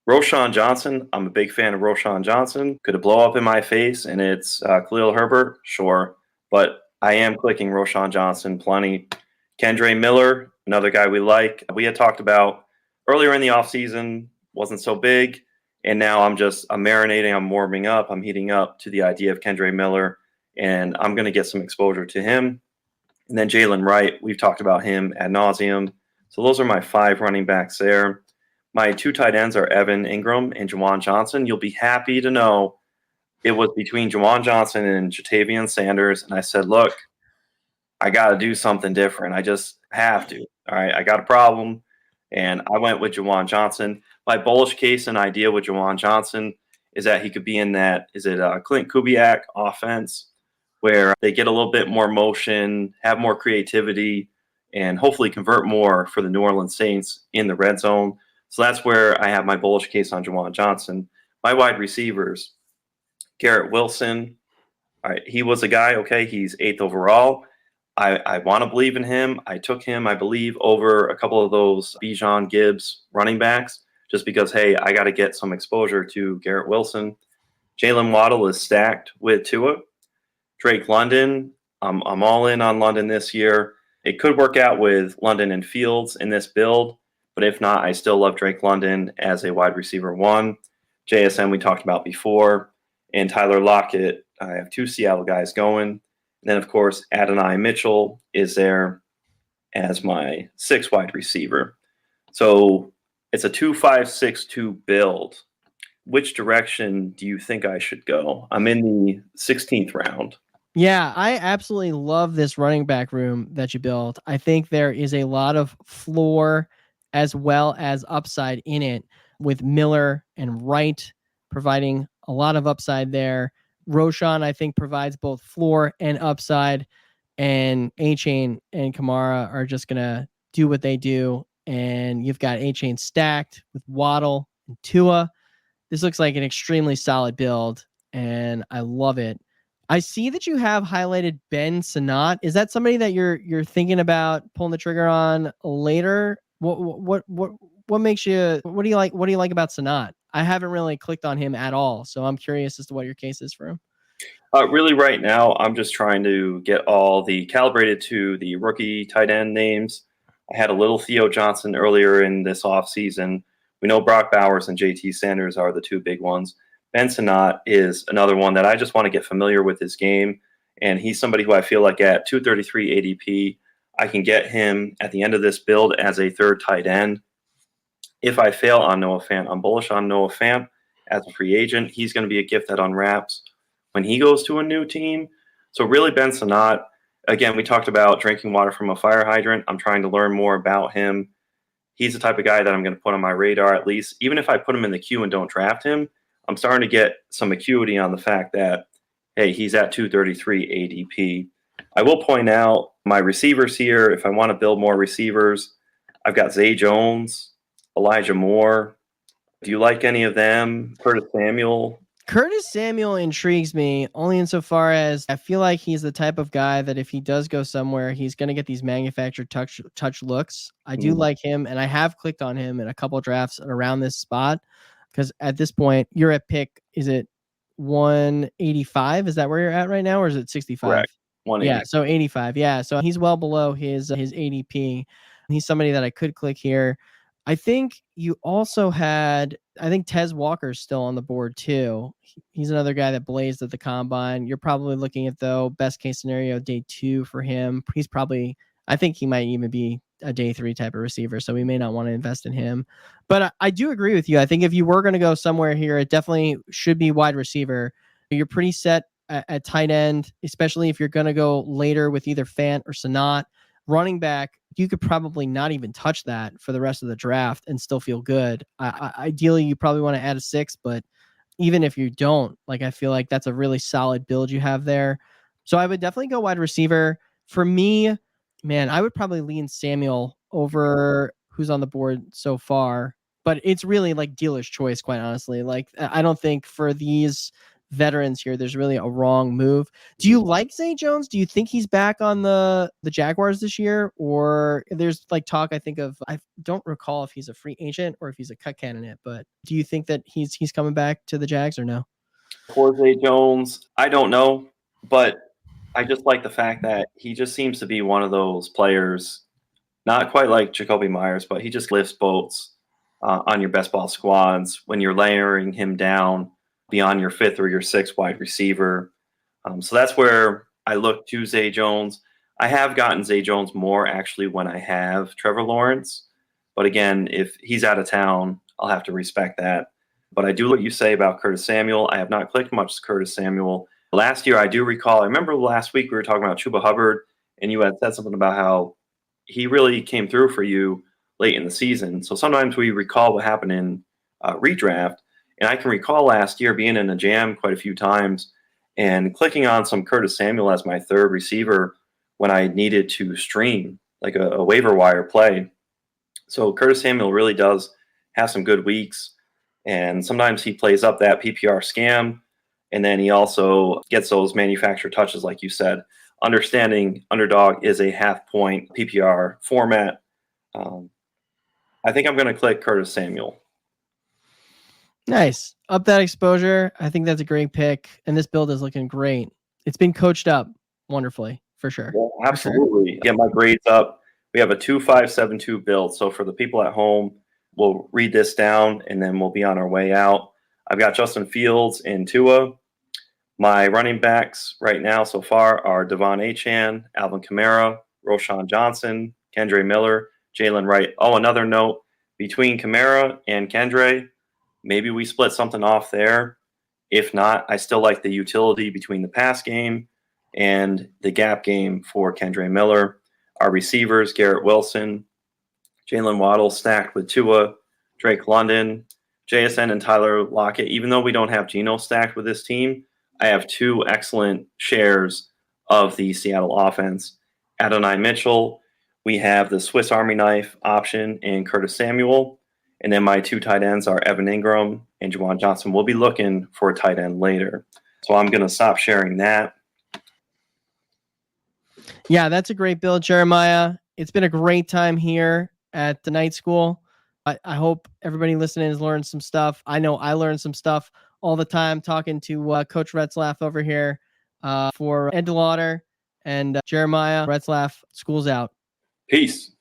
Roschon Johnson, I'm a big fan of Roschon Johnson. Could it blow up in my face and it's Khalil Herbert? Sure. But I am clicking Roschon Johnson plenty. Kendre Miller, another guy we like. We had talked about earlier in the offseason, wasn't so big. And now I'm marinating, I'm warming up, I'm heating up to the idea of Kendre Miller. And I'm going to get some exposure to him. And then Jalen Wright, we've talked about him ad nauseum. So those are my 5 running backs there. My 2 tight ends are Evan Ingram and Jawan Johnson. You'll be happy to know it was between Jawan Johnson and Jatavian Sanders. And I said, look, I got to do something different. I just have to. All right, I got a problem. And I went with Jawan Johnson. My bullish case and idea with Jawan Johnson is that he could be in that, Clint Kubiak offense, where they get a little bit more motion, have more creativity, and hopefully convert more for the New Orleans Saints in the red zone. So that's where I have my bullish case on Jawan Johnson. My wide receivers, Garrett Wilson. All right, he was a guy, okay, he's 8th overall. I want to believe in him. I took him, I believe, over a couple of those Bijan Gibbs running backs just because, hey, I got to get some exposure to Garrett Wilson. Jalen Waddle is stacked with Tua. Drake London, I'm all in on London this year. It could work out with London and Fields in this build, but if not, I still love Drake London as a wide receiver 1. JSN we talked about before, and Tyler Lockett. I have 2 Seattle guys going. And then, of course, Adonai Mitchell is there as my 6th wide receiver. So it's a 2-5-6-2 build. Which direction do you think I should go? I'm in the 16th round. Yeah, I absolutely love this running back room that you built. I think there is a lot of floor as well as upside in it, with Miller and Wright providing a lot of upside there. Roschon, I think, provides both floor and upside, and Achane and Kamara are just going to do what they do. And you've got Achane stacked with Waddle and Tua. This looks like an extremely solid build, and I love it. I see that you have highlighted Benson. Is that somebody that you're thinking about pulling the trigger on later? What makes you? What do you like? What do you like about Sanat? I haven't really clicked on him at all, so I'm curious as to what your case is for him. Really, right now, I'm just trying to get all the calibrated to the rookie tight end names. I had a little Theo Johnson earlier in this offseason. We know Brock Bowers and JT Sanders are the 2 big ones. Benson is another one that I just want to get familiar with his game. And he's somebody who I feel like at 233 ADP, I can get him at the end of this build as a 3rd tight end. If I fail on Noah Fant, I'm bullish on Noah Fant as a free agent. He's going to be a gift that unwraps when he goes to a new team. So really, Benson, again, we talked about drinking water from a fire hydrant. I'm trying to learn more about him. He's the type of guy that I'm going to put on my radar at least. Even if I put him in the queue and don't draft him, I'm starting to get some acuity on the fact that, hey, he's at 233 ADP. I will point out my receivers here. If I want to build more receivers, I've got Zay Jones, Elijah Moore. Do you like any of them? Curtis Samuel? Curtis Samuel intrigues me only insofar as I feel like he's the type of guy that if he does go somewhere, he's going to get these manufactured touch looks. I do like him, and I have clicked on him in a couple drafts around this spot because at this point, you're at pick, is it 185? Is that where you're at right now, or is it 65? Correct. 180. Yeah, so 85. Yeah, so he's well below his ADP. He's somebody that I could click here. I think you also had, I think Tez Walker's still on the board too. He's another guy that blazed at the combine. You're probably looking at, though, best case scenario, day 2 for him. He's probably, I think he might even be a day 3 type of receiver, so we may not want to invest in him. But I do agree with you. I think if you were going to go somewhere here, it definitely should be wide receiver. You're pretty set at tight end, especially if you're going to go later with either Fant or Sanat. Running back, you could probably not even touch that for the rest of the draft and still feel good. Ideally, you probably want to add a 6, but even if you don't, like, I feel like that's a really solid build you have there. So I would definitely go wide receiver. For me, man, I would probably lean Samuel over who's on the board so far, but it's really like dealer's choice, quite honestly. Like, I don't think for these veterans here, there's really a wrong move. Do you like Zay Jones? Do you think he's back on the Jaguars this year? Or there's like talk, I think of, I don't recall if he's a free agent or if he's a cut candidate, but do you think that he's coming back to the Jags or no? For Zay Jones, I don't know, but I just like the fact that he just seems to be one of those players, not quite like Jacoby Myers, but he just lifts boats on your best ball squads when you're layering him down beyond your 5th or your 6th wide receiver. So that's where I look to Zay Jones. I have gotten Zay Jones more actually when I have Trevor Lawrence. But again, if he's out of town, I'll have to respect that. But I do what you say about Curtis Samuel. I have not clicked much Curtis Samuel. Last year, I do recall, I remember last week we were talking about Chuba Hubbard, and you had said something about how he really came through for you late in the season. So sometimes we recall what happened in redraft. And I can recall last year being in a jam quite a few times and clicking on some Curtis Samuel as my 3rd receiver when I needed to stream, like a waiver wire play. So Curtis Samuel really does have some good weeks. And sometimes he plays up that PPR scam. And then he also gets those manufactured touches, like you said. Understanding underdog is a half-point PPR format. I think I'm going to click Curtis Samuel. Nice. Up that exposure. I think that's a great pick. And this build is looking great. It's been coached up wonderfully, for sure. Yeah, absolutely. Get my grades up. We have a 2572 build. So for the people at home, we'll read this down and then we'll be on our way out. I've got Justin Fields and Tua. My running backs right now so far are Devon Achane, Alvin Kamara, Roshan Johnson, Kendre Miller, Jalen Wright. Oh, another note, between Kamara and Kendre, maybe we split something off there. If not, I still like the utility between the pass game and the gap game for Kendre Miller. Our receivers, Garrett Wilson, Jalen Waddle stacked with Tua, Drake London, JSN, and Tyler Lockett. Even though we don't have Geno stacked with this team, I have 2 excellent shares of the Seattle offense. Adonai Mitchell, we have the Swiss Army knife option in Curtis Samuel. And then my 2 tight ends are Evan Ingram and Javon Johnson. We'll be looking for a tight end later. So I'm going to stop sharing that. Yeah, that's a great build, Jeremiah. It's been a great time here at the night school. I hope everybody listening has learned some stuff. I know I learned some stuff all the time talking to Coach Retzlaff over here for Ed DeLauder and Jeremiah Retzlaff. School's out. Peace.